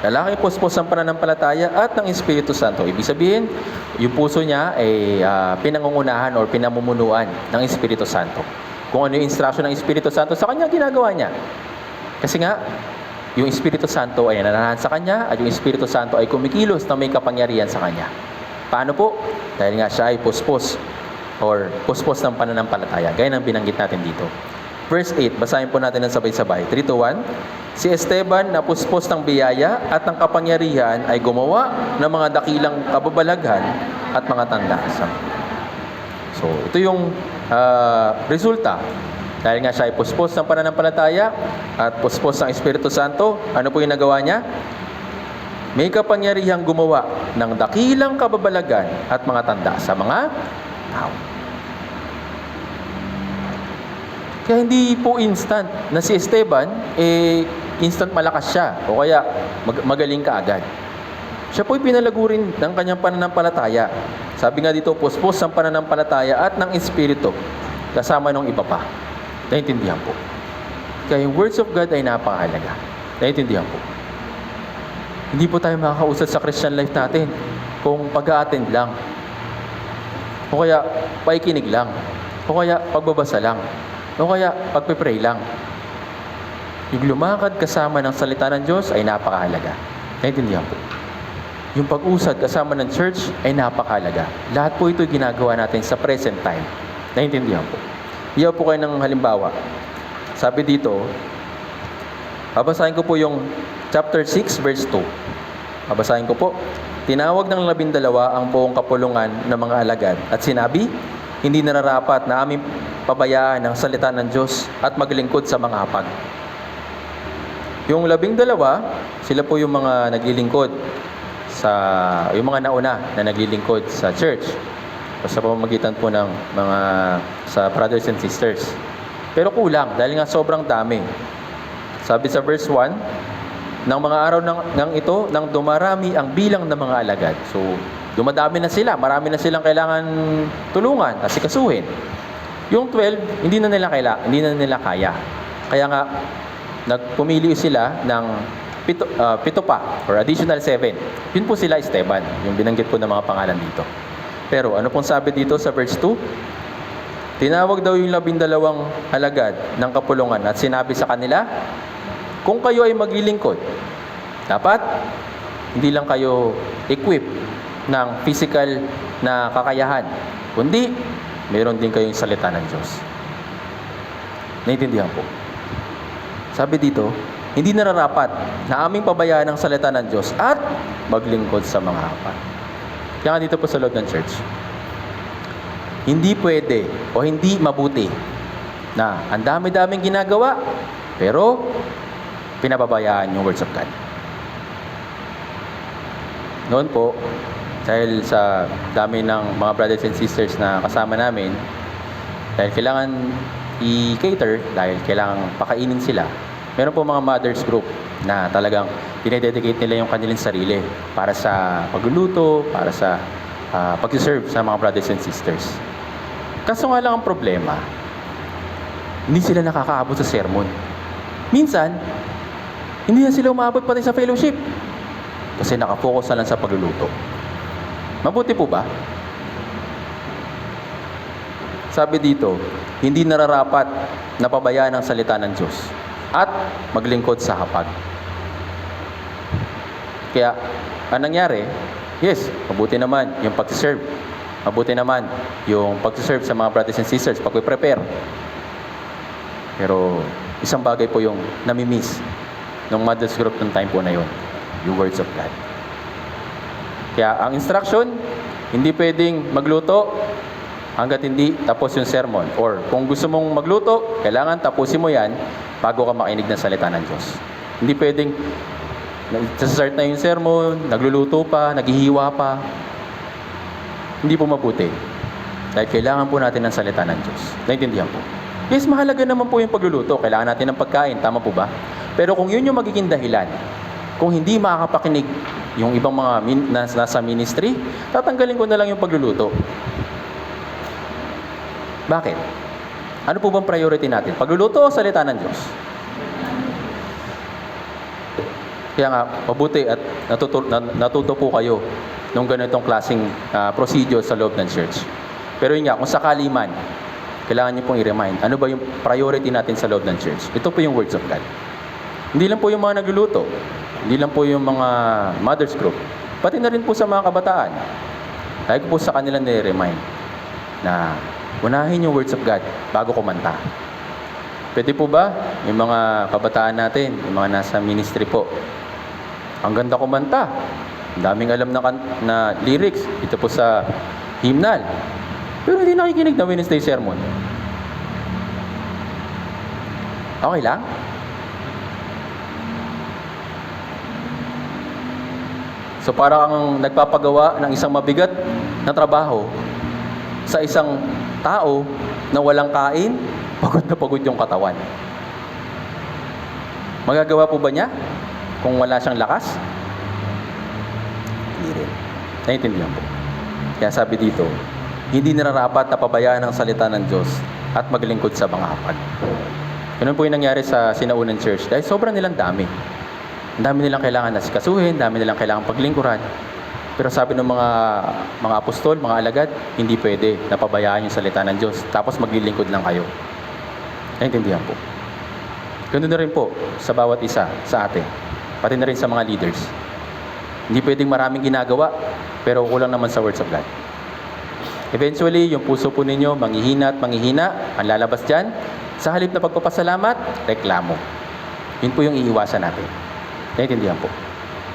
lalaki puspos ng pananampalataya at ng Espiritu Santo. Ibig sabihin, yung puso niya ay pinangungunahan o pinamumunuan ng Espiritu Santo. Kung ano yung instruction ng Espiritu Santo sa kanya, ginagawa niya. Kasi nga, yung Espiritu Santo ay nananahan sa kanya at yung Espiritu Santo ay kumikilos na may kapangyarihan sa kanya. Paano po? Dahil nga siya ay puspos or puspos ng pananampalataya. Gaya ng binanggit natin dito. Verse 8, basahin po natin ng sabay-sabay. 3, 2, 1. Si Esteban na puspos ng biyaya at ng kapangyarihan ay gumawa ng mga dakilang kababalaghan at mga tandaasan. So, ito yung resulta. Dahil nga siya ay puspos ng pananampalataya at puspos ng Espiritu Santo, ano po yung nagawa niya? May kapangyarihang gumawa ng dakilang kababalagan at mga tanda sa mga tao. Kaya hindi po instant na si Esteban, instant malakas siya o kaya magaling ka agad. Siya po'y pinalago rin ng kanyang pananampalataya. Sabi nga dito, puspos ng pananampalataya at ng Espiritu, kasama ng iba pa. Naintindihan po. Kaya yung words of God ay napakahalaga. Naintindihan po. Hindi po tayo makakausad sa Christian life natin kung pag-a-attend lang. O kaya pakikinig lang. O kaya pagbabasa lang. O kaya pagpe-pray lang. Yung lumakad kasama ng salita ng Diyos ay napakahalaga. Naintindihan po. Yung pag-usad kasama ng church ay napakahalaga. Lahat po ito ginagawa natin sa present time. Naintindihan po. Iyaw po kayo ng halimbawa. Sabi dito, babasahin ko po yung chapter 6, verse 2. Babasahin ko po. Tinawag ng 12 ang buong kapulungan ng mga alagad at sinabi, hindi nararapat na aming pabayaan ang salita ng Diyos at maglingkod sa mga hapag. Yung 12, sila po yung mga naglilingkod yung mga nauna na naglilingkod sa church o sa pamamagitan po ng mga sa brothers and sisters. Pero kulang dahil nga sobrang dami. Sabi sa verse 1, ng mga araw ng ito, nang dumarami ang bilang ng mga alagad. So, dumadami na sila. Marami na silang kailangan tulungan, asikasuhin. Yung 12, hindi na nila kaya. Kaya nga, nagpumili sila ng pito pa, or additional 7. Yun po sila Esteban, yung binanggit po ng mga pangalan dito. Pero ano pong sabi dito sa verse 2? Tinawag daw yung 12 alagad ng kapulungan at sinabi sa kanila, kung kayo ay maglilingkod, dapat hindi lang kayo equipped ng physical na kakayahan, kundi meron din kayong salita ng Diyos. Naintindihan po. Sabi dito, hindi nararapat na aming pabayaan ang salita ng Diyos at maglingkod sa mga hapag. Kaya nga dito po sa loob ng church, hindi pwede o hindi mabuti na ang dami-daming ginagawa, pero pinababayaan yung words of God. Noon po, dahil sa dami ng mga brothers and sisters na kasama namin, dahil kailangan i-cater, dahil kailangan pakainin sila, meron po mga mothers group na talagang dinededicate nila yung kanilang sarili para sa pagluluto, para sa pag-serve sa mga brothers and sisters. Kaso nga lang ang problema, hindi sila nakakaabot sa sermon. Minsan, hindi na sila umabot pati sa fellowship kasi nakafocus na lang sa pagluluto. Mabuti po ba? Sabi dito, hindi nararapat na pabayaan ang salita ng Diyos at maglingkod sa hapag. Kaya, ang nangyari, yes, mabuti naman yung pag-serve. Mabuti naman yung pag-serve sa mga brothers and sisters, pag-prepare. Pero, isang bagay po yung nami-miss ng mothers group ng time po na yun, yung words of God. Kaya, ang instruction, hindi pwedeng magluto hanggat hindi tapos yung sermon. Or, kung gusto mong magluto, kailangan tapusin mo yan bago ka makinig ng salita ng Diyos. Hindi pwedeng start na yung sermon, nagluluto pa, naghihiwa pa. Hindi po mabuti. Dahil kailangan po natin ng salita ng Diyos. Naintindihan po. Yes, mahalaga naman po yung pagluluto. Kailangan natin ng pagkain. Tama po ba? Pero kung yun yung magiging dahilan, kung hindi makakapakinig yung ibang mga nasa ministry, tatanggalin ko na lang yung pagluluto. Bakit? Ano po bang priority natin? Pagluluto o salita ng Diyos? Kaya nga, mabuti at natuto po kayo nung ganitong klaseng procedure sa loob ng church. Pero yun nga, kung sakali man, kailangan niyo pong i-remind, ano ba yung priority natin sa loob ng church? Ito po yung words of God. Hindi lang po yung mga nagluluto, hindi lang po yung mga mothers group, pati na rin po sa mga kabataan. Lagi ko po sa kanila nire-remind na unahin yung words of God bago kumanta. Pwede po ba yung mga kabataan natin, yung mga nasa ministry po, ang ganda kumanta, ang daming alam na lyrics ito po sa hymnal, pero hindi nakikinig na Wednesday sermon. Okay lang? So para kang nagpapagawa ng isang mabigat na trabaho sa isang tao na walang kain, pagod na pagod yung katawan. Magagawa po ba niya kung wala siyang lakas? Hindi rin. Naiintindihan po. Kaya sabi dito, hindi nararapat na pabayaan ang salita ng Diyos at maglingkod sa mga hapag. Ganun po yung nangyari sa sinaunang church dahil sobrang nilang dami. Ang dami nilang kailangan nasikasuhin, dami nilang kailangan paglingkuran. Pero sabi ng mga apostol, mga alagad, hindi pwede na pabayaan yung salita ng Diyos tapos maglilingkod lang kayo. Naintindihan po. Ganun na rin po sa bawat isa sa atin, pati na rin sa mga leaders. Hindi pwedeng maraming ginagawa, pero kulang naman sa words of God. Eventually, yung puso po ninyo, manghihina at manghihina, ang lalabas dyan, sa halip na pagpapasalamat, reklamo. Yun po yung iiwasan natin. Naintindihan po.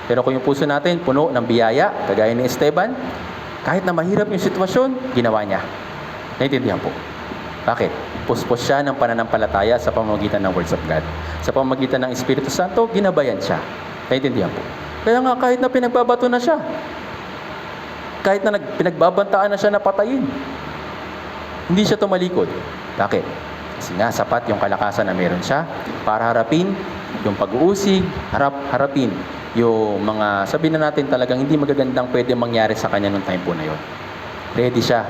Pero kung yung puso natin puno ng biyaya, kagaya ni Esteban, kahit na mahirap yung sitwasyon, ginawa niya. Naintindihan po. Bakit? Puspos siya ng pananampalataya sa pamamagitan ng words of God. Sa pamamagitan ng Espiritu Santo, ginabayan siya. Naintindihan po. Kaya nga kahit na pinagbabato na siya, kahit na pinagbabantaan na siya na patayin, hindi siya tumalikod. Bakit? Kasi nga sapat yung kalakasan na meron siya para harapin yung pag-uusig, harapin yung mga, sabihin na natin talagang hindi magagandang pwede mangyari sa kanya nung time po na yun. Ready siya.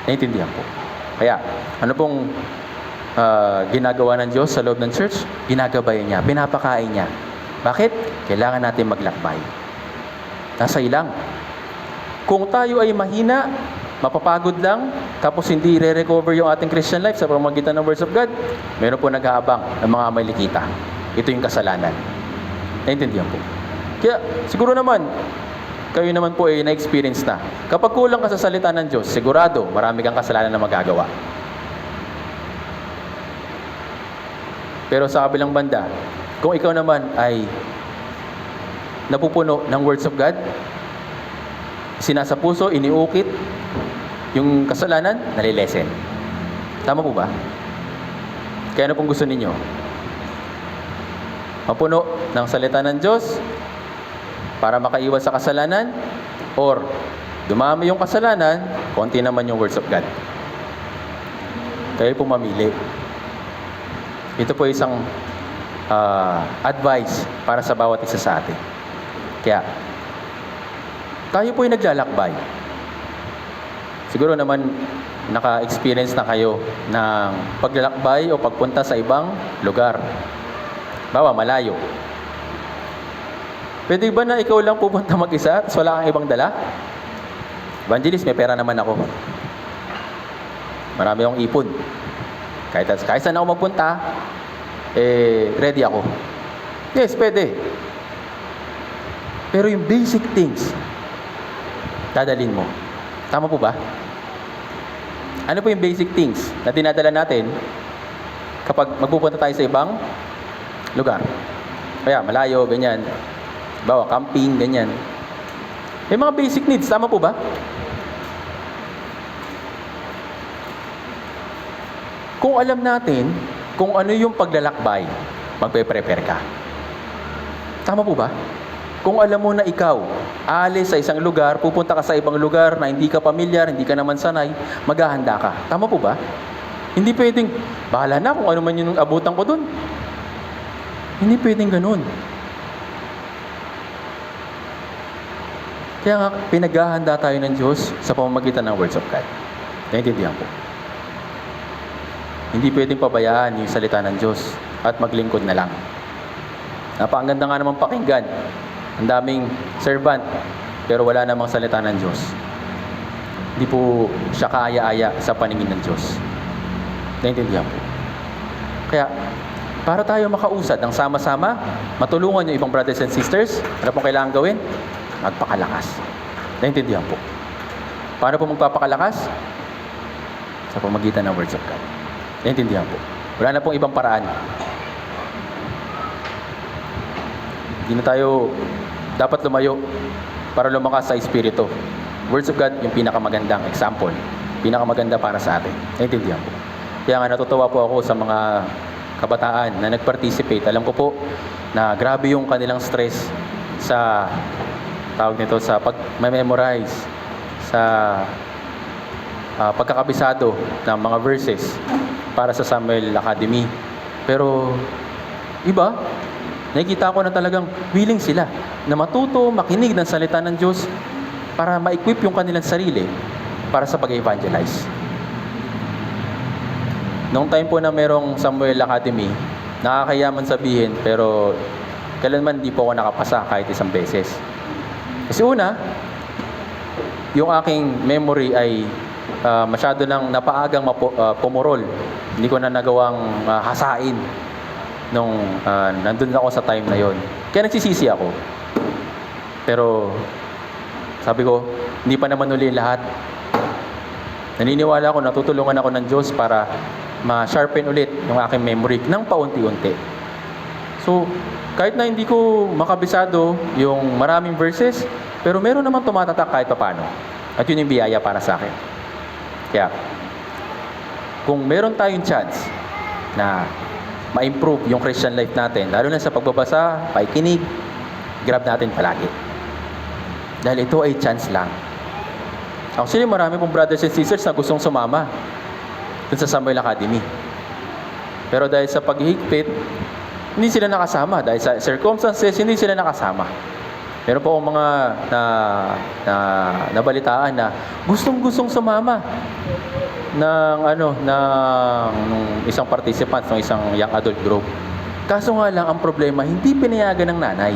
Naintindihan po. Kaya, ano pong ginagawa ng Diyos sa loob ng church? Ginagabayan niya, pinapakain niya. Bakit? Kailangan natin maglakbay. Nasa ilang. Kung tayo ay mahina, mapapagod lang, tapos hindi re-recover yung ating Christian life sa pamamagitan ng words of God, meron po nag-aabang ng mga malikita. Ito yung kasalanan. Naintindihan po. Kaya, siguro naman, kayo naman po ay na-experience na. Kapag kulang ka sa salita ng Diyos, sigurado, marami kang kasalanan na magagawa. Pero sa kabilang banda, kung ikaw naman ay napupuno ng words of God, sinasa puso, iniukit, yung kasalanan, nalilesen. Tama po ba? Kaya ano pong gusto ninyo? Mapuno ng salita ng Diyos para makaiwas sa kasalanan, or dumami yung kasalanan, konti naman yung words of God. Kayo po mamili. Ito po isang advice para sa bawat isa sa atin. Kaya, tayo po ay naglalakbay. Siguro naman, naka-experience na kayo ng paglalakbay o pagpunta sa ibang lugar. Bawa, malayo. Pwede ba na ikaw lang pupunta mag-isa at wala kang ibang dala? Evangelist, may pera naman ako. Marami akong ipon. Kahit saan ako magpunta, ready ako. Yes, pwede. Pero yung basic things, dadalhin mo. Tama po ba? Ano po yung basic things na dinadala natin kapag magpupunta tayo sa ibang lugar? Kaya, malayo, ganyan. Bawa, camping, ganyan. May mga basic needs, tama po ba? Kung alam natin kung ano yung paglalakbay, magpe-prepare ka. Tama po ba? Kung alam mo na ikaw, aalis sa isang lugar, pupunta ka sa ibang lugar na hindi ka pamilyar, hindi ka naman sanay, maghahanda ka. Tama po ba? Hindi pwedeng, bahala na kung ano man yung abutan ko dun. Hindi pwedeng ganun. Kaya nga, pinaghahanda tayo ng Diyos sa pamamagitan ng words of God. Naintindihan po. Hindi pwedeng pabayaan yung salita ng Diyos at maglingkod na lang. Ang ganda nga naman pakinggan. Ang daming servant, pero wala namang salita ng Diyos. Hindi po siya kaaya-aya sa paningin ng Diyos. Naintindihan po. Kaya, para tayo makausad ng sama-sama, matulungan yung ibang brothers and sisters, ano pong kailangan gawin? Magpakalakas. Naintindihan po. Paano po magpapakalakas? Sa pamagitan ng words of God. Naintindihan po. Wala na pong ibang paraan. Hindi na tayo dapat lumayo para lumakas sa Espiritu. Words of God, yung pinakamagandang example. Pinakamaganda para sa atin. Naintindihan po. Kaya nga natutuwa po ako sa mga kabataan na nag-participate. Alam ko po na grabe yung kanilang stress sa tawag nito sa pag-memorize, sa pagkakabisado ng mga verses para sa Samuel Academy. Pero iba, nakikita ko na talagang willing sila na matuto, makinig ng salita ng Diyos para ma-equip yung kanilang sarili para sa pag-evangelize. Noong time po na merong Samuel Academy, nakakayaman sabihin, pero kailanman di po ako nakapasa kahit isang beses. Kasi una, yung aking memory ay masyado nang napaagang pumurol. Hindi ko na nagawang hasain nung nandun ako sa time na yon. Kaya nagsisisi ako. Pero sabi ko, hindi pa naman uli lahat. Naniniwala ako, natutulungan ako ng Diyos para ma-sharpen ulit yung aking memory ng paunti-unti. So, kahit na hindi ko makabisado yung maraming verses, pero meron naman tumatatak kahit paano. At yun yung biyaya para sa akin. Kaya, kung meron tayong chance na ma-improve yung Christian life natin, lalo na sa pagbabasa, pakikinig, grab natin palagi. Dahil ito ay chance lang. Actually, marami pong brothers and sisters na gustong sumama dun sa Samuel Academy. Pero dahil sa paghihigpit, hindi sila nakasama. Dahil sa circumstances, hindi sila nakasama. Meron po akong mga nabalitaan na gustong-gustong sumama ng isang participant ng isang young adult group. Kaso nga lang, ang problema, hindi pinayagan ng nanay.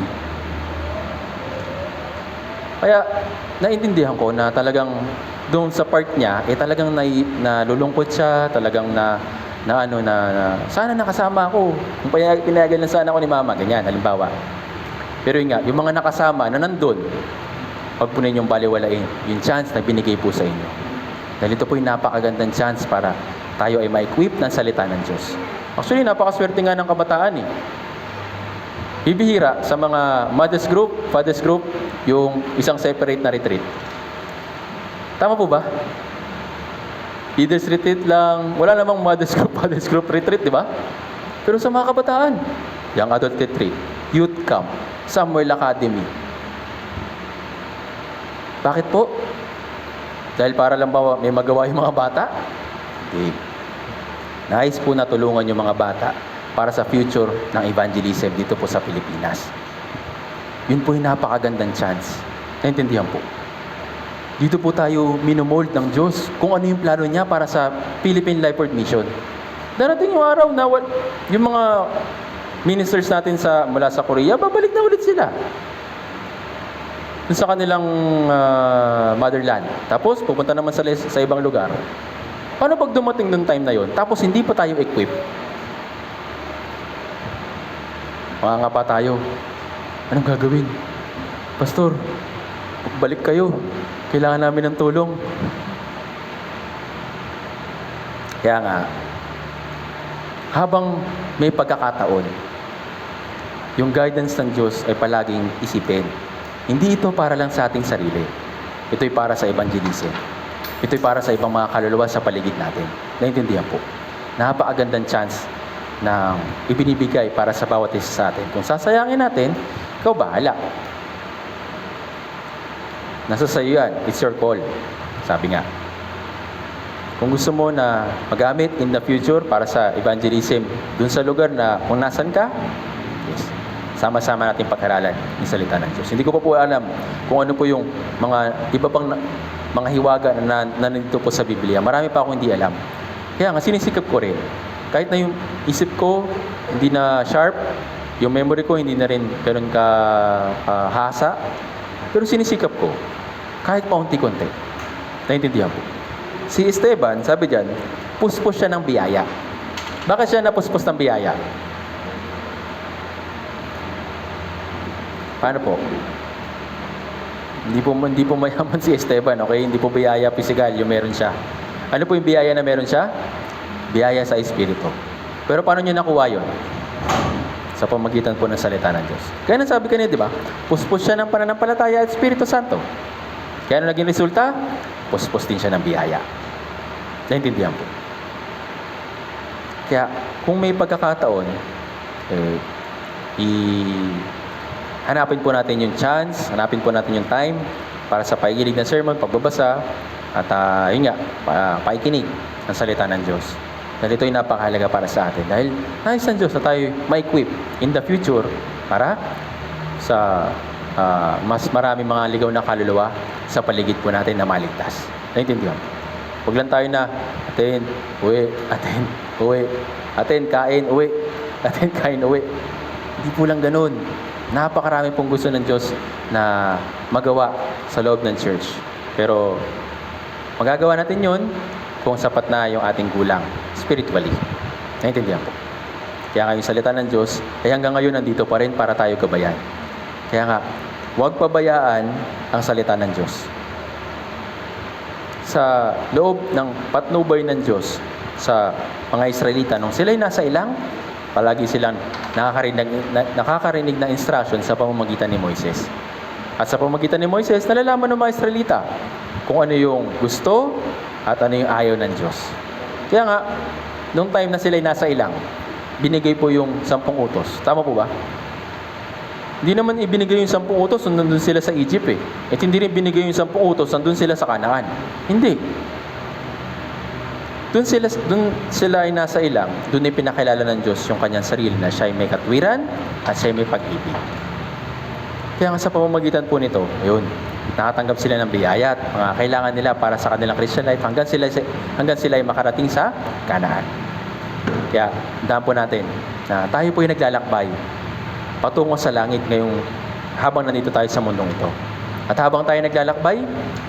Kaya, naintindihan ko na talagang doon sa part niya, talagang nalulungkot siya, talagang sana nakasama ako. Kung pinayagan lang sana ako ni mama, ganyan, halimbawa. Pero yun nga, yung mga nakasama na nandun, pag po ninyong baliwalain, yung chance na binigay po sa inyo. Dahil ito po yung napakagandang chance para tayo ay ma-equip ng salita ng Diyos. Actually, napakaswerte nga ng kabataan eh. Bibihira sa mga mothers group, fathers group, yung isang separate na retreat. Tama po ba? Leaders retreat lang. Wala namang mothers group retreat, di ba? Pero sa mga kabataan, young adult retreat, youth camp, Samuel Academy. Bakit po? Dahil para lang ba may magawa yung mga bata? Hindi. Nais po na tulungan yung mga bata para sa future ng evangelism dito po sa Pilipinas. Yun po yung napakagandang chance. Naintindihan po. Dito po tayo minomold ng Diyos kung ano yung plano niya para sa Philippine Lifeword Mission. Darating yung araw na yung mga ministers natin mula sa Korea, babalik na ulit sila sa kanilang motherland. Tapos pupunta naman sa ibang lugar. Paano pag dumating ng time na yon? Tapos hindi pa tayo equipped. Mangangapa tayo. Anong gagawin? Pastor, balik kayo. Kailangan namin ng tulong. Kaya nga, habang may pagkakataon, yung guidance ng Diyos ay palaging isipin. Hindi ito para lang sa ating sarili. Ito'y para sa evangelism. Ito'y para sa ibang mga kaluluwa sa paligid natin. Naintindihan po. Napakagandang chance na ibinibigay para sa bawat isa sa atin. Kung sasayangin natin, ikaw bahala. Nasa sayo yan. It's your call. Sabi nga. Kung gusto mo na magamit in the future para sa evangelism dun sa lugar na kung nasan ka, yes, sama-sama natin pag-aralan yung salita ng Diyos. Hindi ko pa po alam kung ano po yung mga iba pang mga hiwaga na nandito po sa Biblia. Marami pa akong hindi alam. Kaya nga, sinisikap ko rin. Kahit na yung isip ko hindi na sharp, yung memory ko hindi na rin ganun ka hasa, pero sinisikap ko. Kahit paunti-kunti. Naintindihan po. Si Esteban, sabi dyan, puspos siya ng biyaya. Bakit siya napuspos ng biyaya? Paano po? Hindi po mayaman si Esteban, okay? Hindi po biyaya physical, yung meron siya. Ano po yung biyaya na meron siya? Biyaya sa Espiritu. Pero paano niyo nakuha yun? Sa pamagitan po ng salita ng Diyos. Kaya nang sabi kanina, di ba? Puspos siya ng pananampalataya at Espiritu Santo. Kaya ano naging resulta? Puspos din siya ng biyaya. Naintindihan po. Kaya, kung may pagkakataon, hanapin po natin yung chance, hanapin po natin yung time para sa pakikinig ng sermon, pagbabasa, at yun nga, pakikinig ng salita ng Diyos. Dahil ito'y napakahalaga para sa atin. Dahil nais ng Diyos na tayo ma-equip in the future para sa mas marami mga ligaw na kaluluwa sa paligid po natin na maligtas. Naintindihan? Huwag lang tayo na atin, uwi, atin, uwi, atin, kain, uwi, atin, kain, uwi. Hindi po lang ganun. Napakarami pong gusto ng Diyos na magawa sa loob ng church. Pero magagawa natin yun kung sapat na yung ating gulang spiritually. Naintindihan po. Kaya nga yung salita ng Diyos ay hanggang ngayon nandito pa rin para tayo gabayan. Kaya nga, huwag pabayaan ang salita ng Diyos. Sa loob ng patnubay ng Diyos sa mga Israelita, nung sila'y nasa ilang, palagi silang nakakarinig ng instruction sa pamamagitan ni Moises. At sa pamamagitan ni Moises, nalalaman ng mga Israelita kung ano yung gusto at ano yung ayaw ng Diyos. Kaya nga, nung time na sila'y nasa ilang, binigay po yung 10 utos. Tama po ba? Hindi naman ibinigay yung 10 utos nandun sila sa Egypt eh. At hindi rin binigay yung 10 utos nandun sila sa Canaan. Hindi. Doon sila ay nasa ilang, doon ay pinakilala ng Diyos yung kanyang sarili na siya ay may katwiran at siya ay may pag-ibig. Kaya nga sa pamamagitan po nito, ayun, nakatanggap sila ng biyaya at mga kailangan nila para sa kanilang Christian life hanggang sila ay makarating sa Canaan. Kaya, daan po natin na tayo po ay naglalakbay patungo sa langit ngayong habang nandito tayo sa mundong ito. At habang tayo naglalakbay,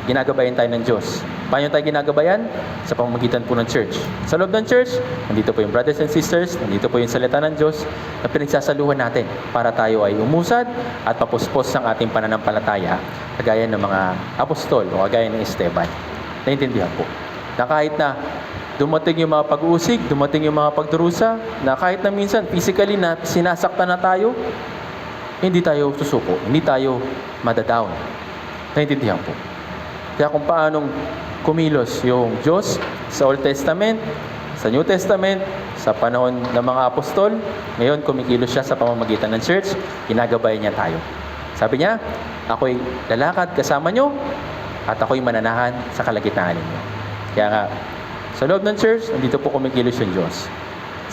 ginagabayan tayo ng Diyos. Paano tayo ginagabayan? Sa pamamagitan po ng church. Sa loob ng church, nandito po yung brothers and sisters, nandito po yung salita ng Diyos na pinagsasaluhan natin para tayo ay umusad at papuspos ng ating pananampalataya kagaya ng mga apostol o kagaya ng Esteban. Naintindihan po. Na kahit na dumating yung mga pag-uusig, dumating yung mga pagdurusa, na kahit na minsan physically na sinasaktan na tayo, hindi tayo susuko, hindi tayo madadown. Naintindihan po. Kaya kung paanong kumilos yung Diyos sa Old Testament, sa New Testament, sa panahon ng mga apostol, ngayon kumikilos siya sa pamamagitan ng church, ginagabayan niya tayo. Sabi niya, ako'y lalakad kasama nyo at ako'y mananahan sa kalagitnaan ninyo. Kaya nga, sa loob ng church, nandito po kumikilos yung Diyos.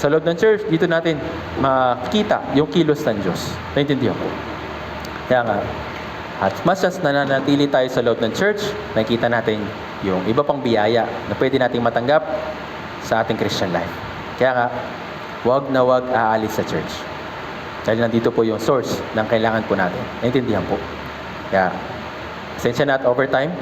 Sa loob ng church, dito natin makita yung kilos ng Diyos. Naintindihan po. Kaya nga, at mas as nananatili tayo sa loob ng church, nakikita natin yung iba pang biyaya na pwede nating matanggap sa ating Christian life. Kaya nga, wag na wag aalis sa church. Dahil nandito po yung source ng kailangan po natin. Naintindihan po. Kaya, pasensya na at overtime.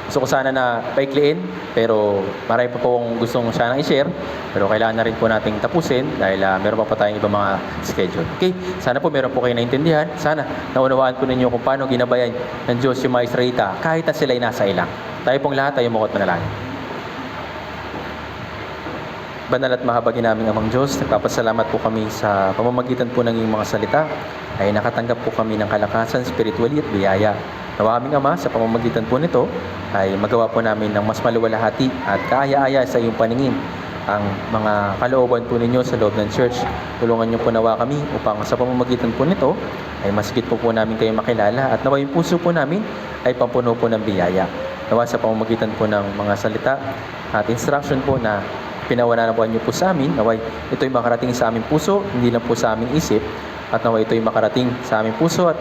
Gusto ko sana na paikliin, pero marami pa po kong gustong sanang i-share. Pero kailangan na rin po nating tapusin dahil meron pa tayong ibang mga schedule. Okay? Sana po meron po kayo naintindihan. Sana naunawaan po ninyo kung paano ginabayan ng Diyos yung mga Israelita kahit na sila'y nasa ilang. Tayo pong lahat ay umukat manalangin. Banal at mahabagin naming Amang Diyos, nagpapasalamat po kami sa pamamagitan po ng iyong mga salita ay nakatanggap po kami ng kalakasan, spiritually at biyaya. Nawa aming Ama, sa pamamagitan po nito ay magawa po namin ng mas maluwalhati at kaaya-aya sa iyong paningin ang mga kalooban po ninyo sa loob ng church. Tulungan niyo po nawa kami upang sa pamamagitan po nito ay mas higit po namin kayo makilala at nawa yung puso po namin ay pampuno po ng biyaya. Nawa sa pamamagitan po ng mga salita at instruction po na pinawanawan niyo po sa amin, naway ito'y makarating sa aming puso, hindi lang po sa aming isip, at naway ito'y makarating sa aming puso at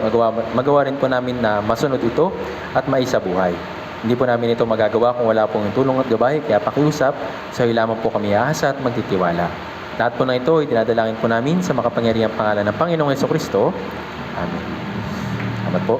magawa rin po namin na masunod ito at maisabuhay. Hindi po namin ito magagawa kung wala pong tulong at gabay, kaya pakiusap, sa iyo lamang po kami aasa at magtitiwala. Lahat po na ito ay dinadalangin po namin sa makapangyarihang pangalan ng Panginoong Hesukristo. Amen. Salamat po.